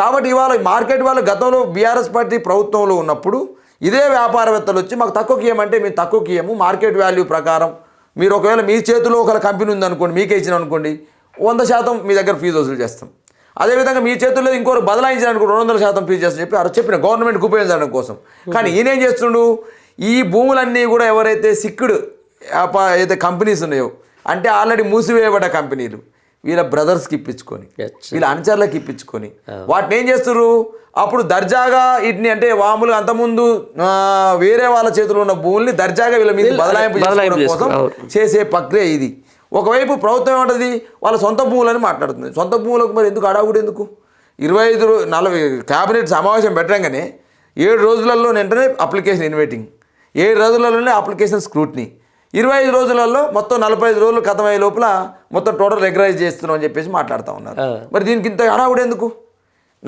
కాబట్టి ఇవాళ మార్కెట్ వాళ్ళు గతంలో BRS పార్టీ ప్రభుత్వంలో ఉన్నప్పుడు ఇదే వ్యాపారవేత్తలు వచ్చి మాకు తక్కువకి ఇవ్వమంటే మేము తక్కువకి ఇవ్వము, మార్కెట్ వాల్యూ ప్రకారం మీరు ఒకవేళ మీ చేతిలో ఒక కంపెనీ ఉందనుకోండి, మీకే ఇచ్చిన అనుకోండి, 100% మీ దగ్గర ఫీజు వసూలు చేస్తాం. అదేవిధంగా మీ చేతుల్లో ఇంకోరు బదలాయించడానికి 200% ఫీజు చేస్తాం చెప్పిన గవర్నమెంట్కి ఉపయోగించడం కోసం. కానీ ఈయనేం చేస్తుండు, ఈ భూములన్నీ కూడా ఎవరైతే సిక్కుడు అయితే కంపెనీస్ ఉన్నాయో, అంటే ఆల్రెడీ మూసివేయబడ్డ కంపెనీలు, వీళ్ళ బ్రదర్స్కి ఇప్పించుకొని, వీళ్ళ అనుచరులకు ఇప్పించుకొని వాటిని ఏం చేస్తారు, అప్పుడు దర్జాగా వీటిని అంటే మామూలుగా అంతకుముందు వేరే వాళ్ళ చేతిలో ఉన్న భూముల్ని దర్జాగా వీళ్ళ మీద బదలాయింపు కోసం చేసే ప్రక్రియ ఇది. ఒకవైపు ప్రభుత్వం ఏమంటుంది, వాళ్ళ సొంత భూములని మాట్లాడుతుంది. సొంత భూములకు మరి ఎందుకు అడావుడు ఎందుకు? 25-40 క్యాబినెట్ సమావేశం పెట్టంగానే 7 రోజులలో వెంటనే అప్లికేషన్ ఇన్వైటింగ్, 7 రోజులలోనే అప్లికేషన్ స్క్రూట్నీ, 25 రోజులలో మొత్తం 45 రోజులు ఖతమయ్యే లోపల మొత్తం టోటల్ రెగ్యులరైజ్ చేస్తున్నాం అని చెప్పేసి మాట్లాడుతూ ఉన్నారు. మరి దీనికి ఇంత హడావుడు ఎందుకు?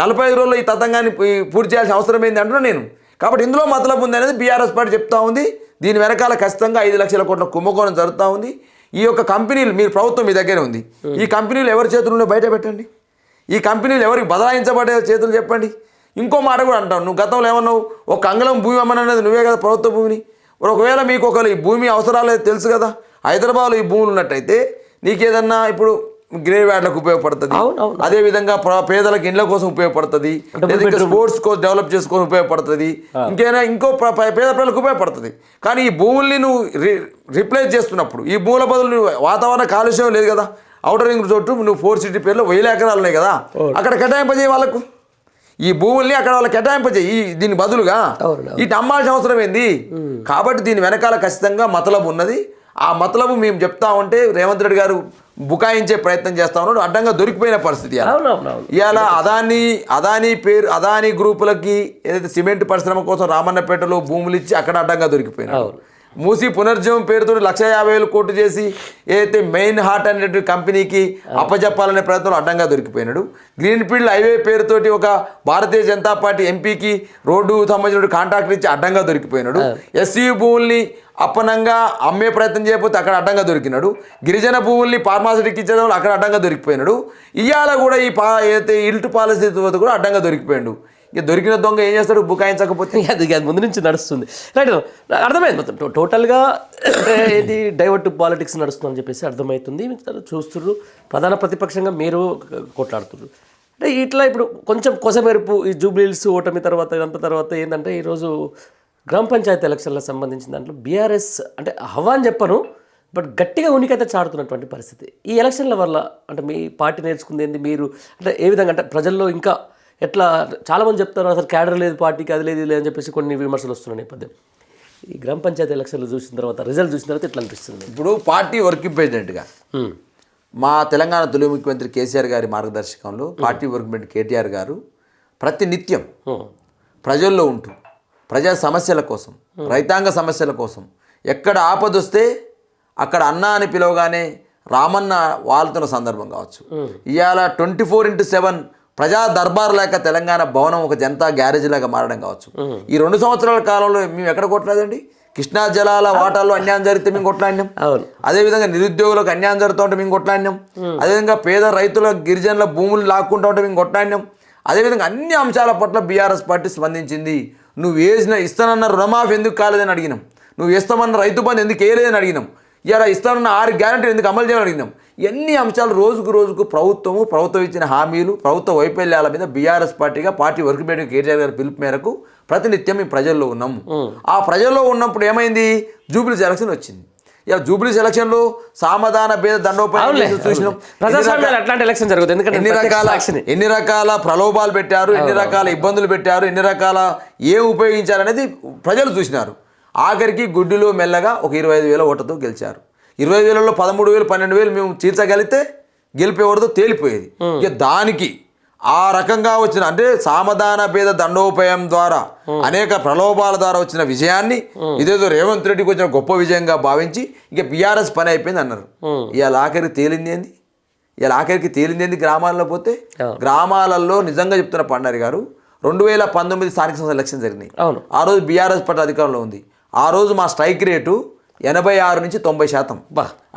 45 రోజుల్లో ఈ తతంగాన్ని పూర్తి చేయాల్సిన అవసరం ఏంది అంటున్నా నేను. కాబట్టి ఇందులో మతలబు ఉంది అనేది BRS పార్టీ చెప్తా ఉంది. దీని వెనకాల ఖచ్చితంగా 5 లక్షల కోట్ల కుంభకోణం జరుగుతూ ఉంది. ఈ యొక్క కంపెనీలు మీరు ప్రభుత్వం మీ దగ్గర ఉంది, ఈ కంపెనీలు ఎవరి చేతుల్లో బయట పెట్టండి, ఈ కంపెనీలు ఎవరికి బదలాయించబడే చేతులు చెప్పండి. ఇంకో మాట కూడా అంటావు, నువ్వు గతంలో ఏమన్నావు, ఒక అంగళం భూమి అమ్మననేది నువ్వే కదా ప్రభుత్వ భూమిని. ఒకవేళ మీకు ఈ భూమి అవసరాలు తెలుసు కదా, హైదరాబాద్లో ఈ భూములు ఉన్నట్టయితే నీకేదన్నా ఇప్పుడు గ్రేవ్ యార్డ్లకు ఉపయోగపడుతుంది, అదేవిధంగా పేదలకు ఇండ్ల కోసం ఉపయోగపడుతుంది, స్పోర్ట్స్ కోసం డెవలప్ చేసుకోవడం ఉపయోగపడుతుంది, ఇంకో పేద ప్రజలకు ఉపయోగపడుతుంది. కానీ ఈ భూముల్ని నువ్వు రిప్లేస్ చేస్తున్నప్పుడు ఈ భూముల బదులు వాతావరణ కాలుష్యం లేదు కదా, ఔటర్ రింగ్ చోటు నువ్వు 4 సిటీ పేర్లో 1000 ఎకరాలు ఉన్నాయి కదా, అక్కడ కేటాయింపజేయి వాళ్ళకు, ఈ భూముల్ని అక్కడ వాళ్ళకి కేటాయింపజేయి. దీని బదులుగా ఇటు అమ్మాల్సిన అవసరం ఏంది? కాబట్టి దీని వెనకాల ఖచ్చితంగా మతలబు ఉన్నది. ఆ మతలబు మేము చెప్తా ఉంటే రేవంత్ రెడ్డి గారు బుకాయించే ప్రయత్నం చేస్తా ఉన్నాడు. అడ్డంగా దొరికిపోయిన పరిస్థితి ఇవాళ. అదానీ గ్రూపులకి ఏదైతే సిమెంట్ పరిశ్రమ కోసం రామన్నపేటలో భూములు ఇచ్చి అక్కడ అడ్డంగా దొరికిపోయినారు. మూసి పునర్జీవం పేరుతో 1,50,000 కోట్లు చేసి ఏదైతే మెయిన్ హార్ట్ అనేటువంటి కంపెనీకి అప్పజెప్పాలనే ప్రయత్నంలో అడ్డంగా దొరికిపోయినాడు. గ్రీన్ ఫీల్డ్ హైవే పేరుతోటి ఒక భారతీయ జనతా పార్టీ ఎంపీకి రోడ్డు సంబంధించిన కాంట్రాక్టర్ ఇచ్చి అడ్డంగా దొరికిపోయినాడు. ఎస్సీ భూముల్ని అప్పనంగా అమ్మే ప్రయత్నం చేయకపోతే అక్కడ అడ్డంగా దొరికినాడు. గిరిజన భూముల్ని ఫార్మాసిటీకి ఇచ్చేదాన్ని అక్కడ అడ్డంగా దొరికిపోయినాడు. ఇవాళ కూడా ఈ ఏదైతే ఇల్టు పాలసీ కూడా అడ్డంగా దొరికిపోయాడు. ఇక దొరికిన దొంగ ఏం చేస్తాడు, బుకాయించకపోతే అది ముందు నుంచి నడుస్తుంది. రైట్, అర్థమైంది మొత్తం టోటల్గా ఇది డైవర్ట్ పాలిటిక్స్ నడుస్తుందని చెప్పేసి అర్థమవుతుంది. చూస్తున్నారు ప్రధాన ప్రతిపక్షంగా మీరు కొట్లాడుతున్నారు. అంటే ఇట్లా ఇప్పుడు కొంచెం కొసమెరుపు ఈ జూబ్లీహిల్స్ ఓటమి తర్వాత ఇదంతా తర్వాత ఏంటంటే ఈరోజు గ్రామ పంచాయతీ ఎలక్షన్లకు సంబంధించిన దాంట్లో బీఆర్ఎస్ అంటే హవా అని చెప్పను, బట్ గట్టిగా ఉనికైతే చాడుతున్నటువంటి పరిస్థితి ఈ ఎలక్షన్ల వల్ల. అంటే మీ పార్టీ నేర్చుకుంది ఏంది, మీరు అంటే ఏ విధంగా అంటే ప్రజల్లో ఇంకా ఎట్లా చాలామంది చెప్తారు అసలు క్యాడర్ లేదు పార్టీకి, అది లేదు అని చెప్పేసి కొన్ని విమర్శలు వస్తున్న నేపథ్యం ఈ గ్రామ పంచాయతీ ఎలక్షన్లు చూసిన తర్వాత రిజల్ట్ చూసిన తర్వాత ఎట్లా అనిపిస్తుంది? ఇప్పుడు పార్టీ వర్కింగ్ ప్రెసిడెంట్గా మా తెలంగాణ తొలి ముఖ్యమంత్రి కేసీఆర్ గారి మార్గదర్శకంలో పార్టీ వర్కింగ్ ప్రెసిడెంట్ కేటీఆర్ గారు ప్రతి నిత్యం ప్రజల్లో ఉంటూ ప్రజా సమస్యల కోసం, రైతాంగ సమస్యల కోసం ఎక్కడ ఆపదొస్తే అక్కడ అన్న అని పిలవగానే రామన్న వాళ్తున్న సందర్భం కావచ్చు. ఇవాళ 24/7 ప్రజా దర్బార్ లేక తెలంగాణ భవనం ఒక జనతా గ్యారేజ్ లాగా మారడం కావచ్చు. ఈ 2 సంవత్సరాల కాలంలో మేము ఎక్కడ కొట్టలేదండి. కృష్ణా జలాల వాటాల్లో అన్యాయం జరిగితే మేము కొట్లాడినాం. అదేవిధంగా నిరుద్యోగులకు అన్యాయం జరుగుతూ ఉంటే మేము కొట్లాడినాం. అదేవిధంగా పేద రైతుల గిరిజనుల భూములు లాక్కుంటూ ఉంటే మేము కొట్లాడినాం. అదేవిధంగా అన్ని అంశాల పట్ల బీఆర్ఎస్ పార్టీ స్పందించింది. నువ్వు ఇస్తానన్న రుణమాఫీ ఎందుకు కాలేదని అడిగినాం. నువ్వు ఇస్తామన్న రైతు బంధు ఎందుకు వేయలేదని అడిగినాం. ఇలా ఇస్తానన్న 6 గ్యారెంటీలు ఎందుకు అమలు చేయాలని అడిగినాం. ఇవన్నీ అంశాలు రోజుకు ప్రభుత్వం ఇచ్చిన హామీలు, ప్రభుత్వ వైఫల్యాల మీద బీఆర్ఎస్ పార్టీగా పార్టీ వర్క్ మీటింగ్ కేటీఆర్ గారి పిలుపు మేరకు ప్రతినిత్యం మేము ప్రజల్లో ఉన్నాము. ఆ ప్రజల్లో ఉన్నప్పుడు ఏమైంది, జూబ్లీస్ ఎలక్షన్ వచ్చింది. ఇలా జూబ్లీస్ ఎలక్షన్లో సామధాన భేద దండోపాయం చూసినాం. ఎన్ని రకాల ప్రలోభాలు పెట్టారు, ఎన్ని రకాల ఇబ్బందులు పెట్టారు, ఎన్ని రకాల ఏం ఉపయోగించారనేది ప్రజలు చూసినారు. ఆఖరికి గుడ్డిలో మెల్లగా ఒక 25,000 ఓట్లతో గెలిచారు. 20,000లో 13,000 12,000 మేము తీర్చగలిగితే గెలిపేవారితో తేలిపోయేది. ఇక దానికి ఆ రకంగా వచ్చిన అంటే సామధాన భేద దండోపాయం ద్వారా అనేక ప్రలోభాల ద్వారా వచ్చిన విజయాన్ని ఇదేదో రేవంత్ రెడ్డికి వచ్చిన గొప్ప విజయంగా భావించి ఇక బీఆర్ఎస్ పని అయిపోయింది అన్నారు. ఇవాళ ఆఖరికి తేలింది ఏంది గ్రామాల్లో పోతే గ్రామాలలో నిజంగా చెప్తున్న పండారి గారు 2019 స్థానిక సంస్థల ఎలక్షన్ జరిగినాయి. ఆ రోజు బీఆర్ఎస్ పార్టీ అధికారంలో ఉంది. ఆ రోజు మా స్ట్రైక్ రేటు 86 నుంచి 90%.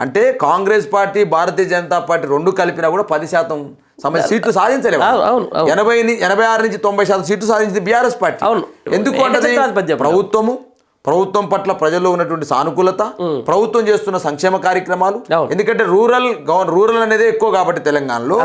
అంటే కాంగ్రెస్ పార్టీ భారతీయ జనతా పార్టీ 2 కలిపినా కూడా 10% సీట్లు సాధించలేము. 86 నుంచి 90% సీట్లు సాధించింది బీఆర్ఎస్ పార్టీ. ఎందుకు అంటే ప్రభుత్వం పట్ల ప్రజల్లో ఉన్నటువంటి సానుకూలత, ప్రభుత్వం చేస్తున్న సంక్షేమ కార్యక్రమాలు. ఎందుకంటే రూరల్ అనేది ఎక్కువ కాబట్టి తెలంగాణలో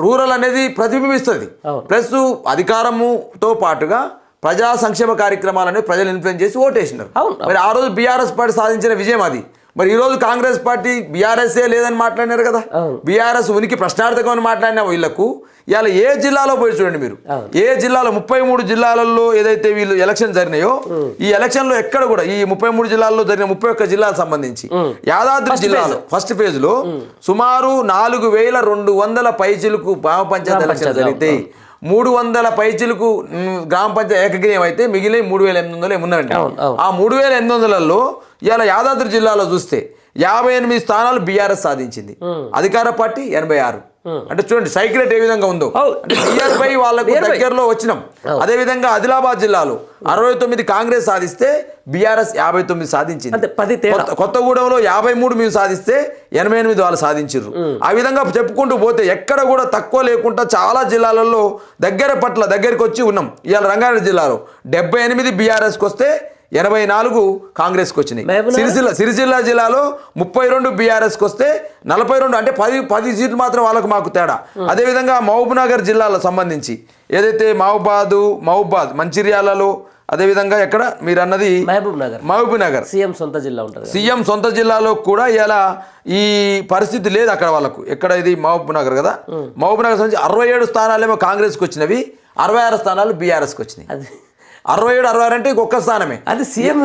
రూరల్ అనేది ప్రతిబింబిస్తుంది. ప్లస్ అధికారముతో పాటుగా ప్రజా సంక్షేమ కార్యక్రమాలని ప్రజలు ఇన్ఫ్లుయెన్స్ చేసి ఓటేసినారు. మరి ఆ రోజు బీఆర్ఎస్ పార్టీ సాధించిన విజయం అది. మరి ఈ రోజు కాంగ్రెస్ పార్టీ బీఆర్ఎస్ఏ లేదని మాట్లాడినారు కదా. బీఆర్ఎస్ ఉనికి ప్రశ్నార్థకమని మాట్లాడిన వీళ్ళకు ఇవాళ ఏ జిల్లాలో పోయి చూడండి మీరు, ఏ జిల్లాలో 33 జిల్లాలలో ఏదైతే వీళ్ళు ఎలక్షన్ జరిగినాయో ఈ ఎలక్షన్లో ఎక్కడ కూడా ఈ 33 జిల్లాల్లో జరిగిన 31 జిల్లాలకు సంబంధించి యాదాద్రి జిల్లాలో ఫస్ట్ ఫేజ్ లో సుమారు 4,200 పైచిలకు గ్రామ పంచాయతీ ఎలక్షన్ జరిగితే 300 పైచిలకు గ్రామ పంచాయతీ ఏకగ్రీవం అయితే మిగిలిన 3,800 ఏమున్నాయండి. ఆ 3,800లలో ఇలా యాదాద్రి జిల్లాలో చూస్తే 58 స్థానాలు బీఆర్ఎస్ సాధించింది, అధికార పార్టీ 86. అంటే చూడండి స్ట్రైక్ రేట్ ఏ విధంగా ఉందో. అంటే నియర్బై వాళ్ళకు దగ్గరలో వచ్చినాం. అదేవిధంగా ఆదిలాబాద్ జిల్లాలో 69 కాంగ్రెస్ సాధిస్తే బీఆర్ఎస్ 59 సాధించింది. కొత్తగూడెంలో 53 మేము సాధిస్తే 88 వాళ్ళు సాధించారు. ఆ విధంగా చెప్పుకుంటూ పోతే ఎక్కడ కూడా తక్కువ లేకుండా చాలా జిల్లాలలో దగ్గరికి వచ్చి ఉన్నాం. ఇవాళ రంగారెడ్డి జిల్లాలో 78 బీఆర్ఎస్కి వస్తే 84 కాంగ్రెస్కి వచ్చినాయి. సిరిసిల్ల జిల్లాలో 32 బీఆర్ఎస్కి వస్తే 42 అంటే 10 సీట్లు మాత్రం వాళ్ళకు మాకు తేడా. అదేవిధంగా మహబూబ్నగర్ జిల్లాలో సంబంధించి ఏదైతే మహబూబాద్ మంచిర్యాలలో, అదేవిధంగా ఎక్కడ మీరు అన్నది మహబూబ్నగర్ సీఎం సొంత జిల్లాలో కూడా ఇలా ఈ పరిస్థితి లేదు అక్కడ వాళ్ళకు. ఎక్కడ ఇది మహబూబ్నగర్ కదా, మహబూబ్నగర్ సంబంధించి 67 స్థానాలేమో కాంగ్రెస్కి వచ్చినవి, 66 స్థానాలు బీఆర్ఎస్కి వచ్చినాయి. 67, 66 అంటే ఇంకొక స్థానమే. అది సీఎం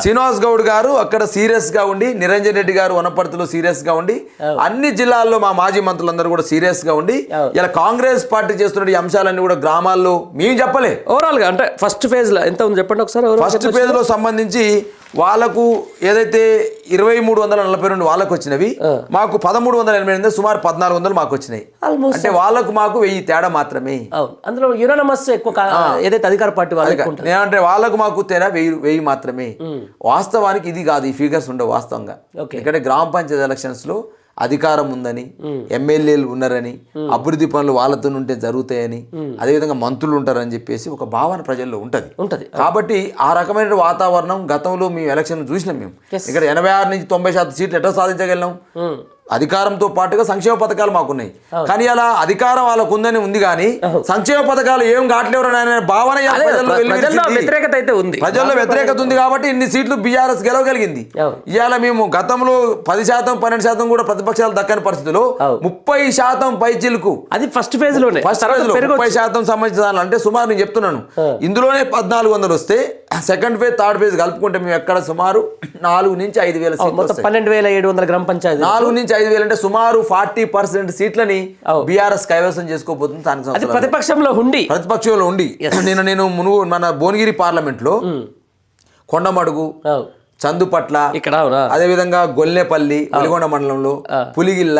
శ్రీనివాస్ గౌడ్ గారు అక్కడ సీరియస్ గా ఉండి, నిరంజన్ రెడ్డి గారు వనపర్తిలో సీరియస్ గా ఉండి, అన్ని జిల్లాల్లో మా మాజీ మంత్రులందరూ కూడా సీరియస్ గా ఉండి, ఇలా కాంగ్రెస్ పార్టీ చేస్తున్న ఈ అంశాలన్నీ కూడా గ్రామాల్లో మేము చెప్పలే. ఓవరాల్ గా అంటే ఫస్ట్ ఫేజ్ లో ఎంత ఉంది చెప్పండి ఒకసారి. ఫస్ట్ ఫేజ్ లో సంబంధించి వాళ్ళకు ఏదైతే 2342 వాళ్ళకు వచ్చినవి, మాకు 1388, సుమారు 1400 మాకు వచ్చినాయి. అంటే వాళ్ళకు మాకు 1000 తేడా మాత్రమే. అందులో యునానిమస్ ఎక్కువ ఏదైతే అధికార పార్టీ నేనంటే వాళ్ళకు మాకు తేడా 1000 మాత్రమే. వాస్తవానికి ఇది కాదు, ఈ ఫిగర్స్ ఉండవు వాస్తవంగా. ఇక్కడ గ్రామ పంచాయతీ ఎలక్షన్స్ లో అధికారం ఉందని, ఎమ్మెల్యేలు ఉన్నారని, అభివృద్ధి పనులు వాళ్ళతో ఉంటే జరుగుతాయని, అదేవిధంగా మంత్రులు ఉంటారని చెప్పేసి ఒక భావన ప్రజల్లో ఉంటది. కాబట్టి ఆ రకమైన వాతావరణం గతంలో మేము ఎలక్షన్ చూసినాం. మేము ఇక్కడ 86 నుంచి 90% సీట్లు ఎట్లా సాధించగలిగినాం? అధికారంతో పాటుగా సంక్షేమ పథకాలు మాకున్నాయి. కానీ అలా అధికారం వాళ్ళకు ఉందని ఉంది, కానీ సంక్షేమ పథకాలు ఏం కావట్లేవు అనే భావన వ్యతిరేకత అయితే ఉంది, ప్రజల్లో వ్యతిరేకత ఉంది. కాబట్టి ఇన్ని సీట్లు బీఆర్ఎస్ గెలవగలిగింది. ఇవాళ మేము గతంలో 10%, 12% కూడా ప్రతిపక్షాలు దక్కని పరిస్థితుల్లో 30% పైచిలుకు, అది ఫస్ట్ ఫేజ్ లోనే 30% సంబంధించిన, అంటే సుమారు నేను చెప్తున్నాను ఇందులోనే 1400 వస్తే సెకండ్ ఫేజ్, థర్డ్ ఫేజ్ కలుపుకుంటే మేము ఎక్కడ సుమారు 4 నుంచి 5,000 సీట్లు, 12,700 గ్రామ పంచాయతీ, 4 నుంచి 5,000 అంటే సుమారు 40% సీట్లని బీఆర్ఎస్ కైవసం చేసుకోబోతుంది. ప్రతిపక్షంలో ఉండి నేను మునుగు మన భువనగిరి పార్లమెంట్ లో కొండమడుగు, చందుపట్ల, ఇక్కడ అదేవిధంగా గొల్లెపల్లి, వెలిగొండ మండలంలో పులిగిల్ల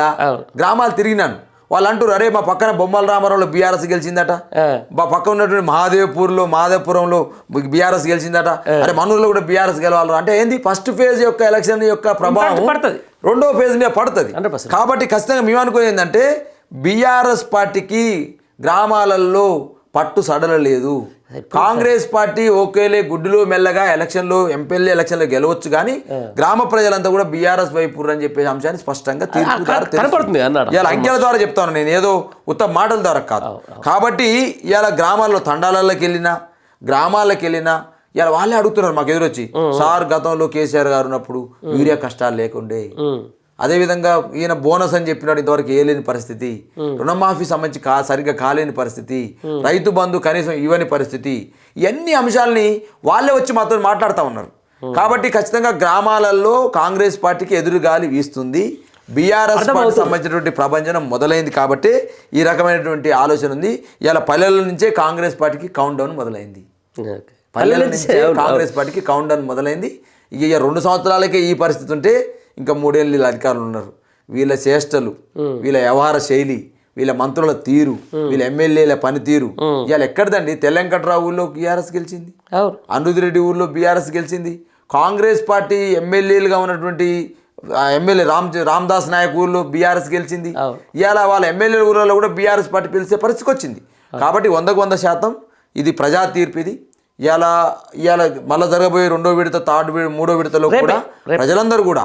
గ్రామాలు తిరిగినాను. వాళ్ళు అంటారు, అరే మా పక్కన బొమ్మల రామారావులో బీఆర్ఎస్ గెలిచిందట, మా పక్కన ఉన్నటువంటి మహాదేవపురంలో బీఆర్ఎస్ గెలిచిందట, అరే మనూరులో కూడా బీఆర్ఎస్ గెలవాలి అంటే ఏంది? ఫస్ట్ ఫేజ్ యొక్క ఎలక్షన్ యొక్క ప్రభావం రెండో ఫేజ్ మీద పడుతుంది. కాబట్టి ఖచ్చితంగా మేము అనుకునేది ఏంటంటే బీఆర్ఎస్ పార్టీకి గ్రామాలలో పట్టు సడలలేదు. కాంగ్రెస్ పార్టీ ఓకేలే గుడ్డులో మెల్లగా ఎలక్షన్లో ఎంపీఎల్ఏ ఎలక్షన్లో గెలవచ్చు, కానీ గ్రామ ప్రజలంతా కూడా బీఆర్ఎస్ వైపు అని చెప్పే అంశాన్ని స్పష్టంగా తీర్పు ఇలా అంకెల ద్వారా చెప్తాను నేను, ఏదో ఉత్తమ మాటల ద్వారా కాదు. కాబట్టి ఇవాళ గ్రామాల్లో తండాలలోకి వెళ్ళినా, గ్రామాలకు వెళ్ళినా ఇలా వాళ్ళే అడుగుతున్నారు మాకు ఎదురొచ్చి, సార్ గతంలో కేసీఆర్ గారు ఉన్నప్పుడు యూరియా కష్టాలు లేకుండే, అదేవిధంగా ఈయన బోనస్ అని చెప్పినాడు, ఇంతవరకు వేయలేని పరిస్థితి, రుణమాఫీ సంబంధించి సరిగ్గా కాలేని పరిస్థితి, రైతు బంధు కనీసం ఇవ్వని పరిస్థితి, ఇవన్నీ అంశాలని వాళ్ళే వచ్చి మాతో మాట్లాడుతూ ఉన్నారు. కాబట్టి ఖచ్చితంగా గ్రామాలలో కాంగ్రెస్ పార్టీకి ఎదురుగాలి వీస్తుంది. బీఆర్ఎస్ పార్టీ సంబంధించినటువంటి ప్రభంజనం మొదలైంది కాబట్టి ఈ రకమైనటువంటి ఆలోచన ఉంది. ఇలా పల్లెల నుంచే కాంగ్రెస్ పార్టీకి కౌంట్ డౌన్ మొదలైంది. పల్లెల నుంచే కాంగ్రెస్ పార్టీకి కౌంట్ డౌన్ మొదలైంది. ఇక 2 సంవత్సరాలకే ఈ పరిస్థితి ఉంటే ఇంకా 3 ఏళ్ళు వీళ్ళ అధికారులు ఉన్నారు. వీళ్ళ చేష్టలు, వీళ్ళ వ్యవహార శైలి, వీళ్ళ మంత్రుల తీరు, వీళ్ళ ఎమ్మెల్యేల పనితీరు ఇవాళ ఎక్కడదండి? తెలంగాణరావు ఊళ్ళో బీఆర్ఎస్ గెలిచింది, అనిరుద్ రెడ్డి ఊళ్ళో బీఆర్ఎస్ గెలిచింది. కాంగ్రెస్ పార్టీ ఎమ్మెల్యేలుగా ఉన్నటువంటి ఎమ్మెల్యే రామదాస్ నాయక్ ఊళ్ళో బీఆర్ఎస్ గెలిచింది. ఇవాళ వాళ్ళ ఎమ్మెల్యేల ఊళ్ళలో కూడా బీఆర్ఎస్ పార్టీ పిలిచే పరిస్థితికి వచ్చింది. కాబట్టి 100% ఇది ప్రజా తీర్పు. ఇది ఇవాళ మళ్ళీ జరగబోయే 2వ విడత, మూడో విడతలో కూడా ప్రజలందరూ కూడా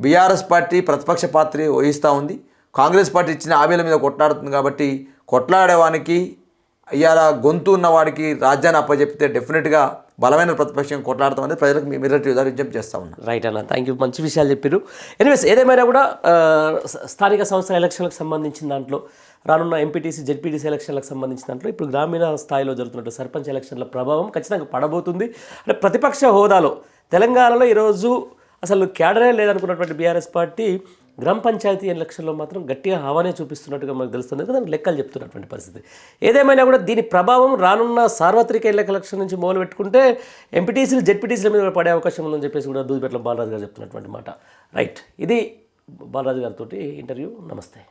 బీఆర్ఎస్ పార్టీ ప్రతిపక్ష పాత్ర వహిస్తూ ఉంది. కాంగ్రెస్ పార్టీ ఇచ్చిన హామీల మీద కొట్లాడుతుంది. కాబట్టి కొట్లాడేవానికి ఇవాళ గొంతు ఉన్నవాడికి రాజ్యాన్ని అప్పచెప్తే డెఫినెట్గా బలమైన ప్రతిపక్షం కొట్లాడతామని ప్రజలకు మిర్రటి విజ్ఞప్తి చేస్తా ఉన్నాం. రైట్ అన్న, థ్యాంక్ యూ, మంచి విషయాలు చెప్పారు. ఎనీవేస్ ఏదేమైనా కూడా స్థానిక సంస్థల ఎలక్షన్లకు సంబంధించిన దాంట్లో, రానున్న ఎంపీటీసీ జెడ్పీటీసీ ఎలక్షన్లకు సంబంధించిన దాంట్లో ఇప్పుడు గ్రామీణ స్థాయిలో జరుగుతున్నట్టు సర్పంచ్ ఎలక్షన్ల ప్రభావం ఖచ్చితంగా పడబోతుంది. అంటే ప్రతిపక్ష హోదాలో తెలంగాణలో ఈరోజు అసలు క్యాడరే లేదనుకున్నటువంటి బీఆర్ఎస్ పార్టీ గ్రామ పంచాయతీ ఎలక్షన్లో మాత్రం గట్టిగా హవానే చూపిస్తున్నట్టుగా మనకు తెలుస్తుంది. దానికి లెక్కలు చెప్తున్నటువంటి పరిస్థితి. ఏదేమైనా కూడా దీని ప్రభావం రానున్న సార్వత్రిక ఎలక్షన్ నుంచి మొదలు పెట్టుకుంటే ఎంపీటీసీలు జెడ్పీటీసీల మీద పడే అవకాశం ఉందని చెప్పేసి కూడా దూదిపేటలో బాలరాజు గారు చెప్తున్నటువంటి మాట. రైట్, ఇది బాలరాజు గారితో ఇంటర్వ్యూ. నమస్తే.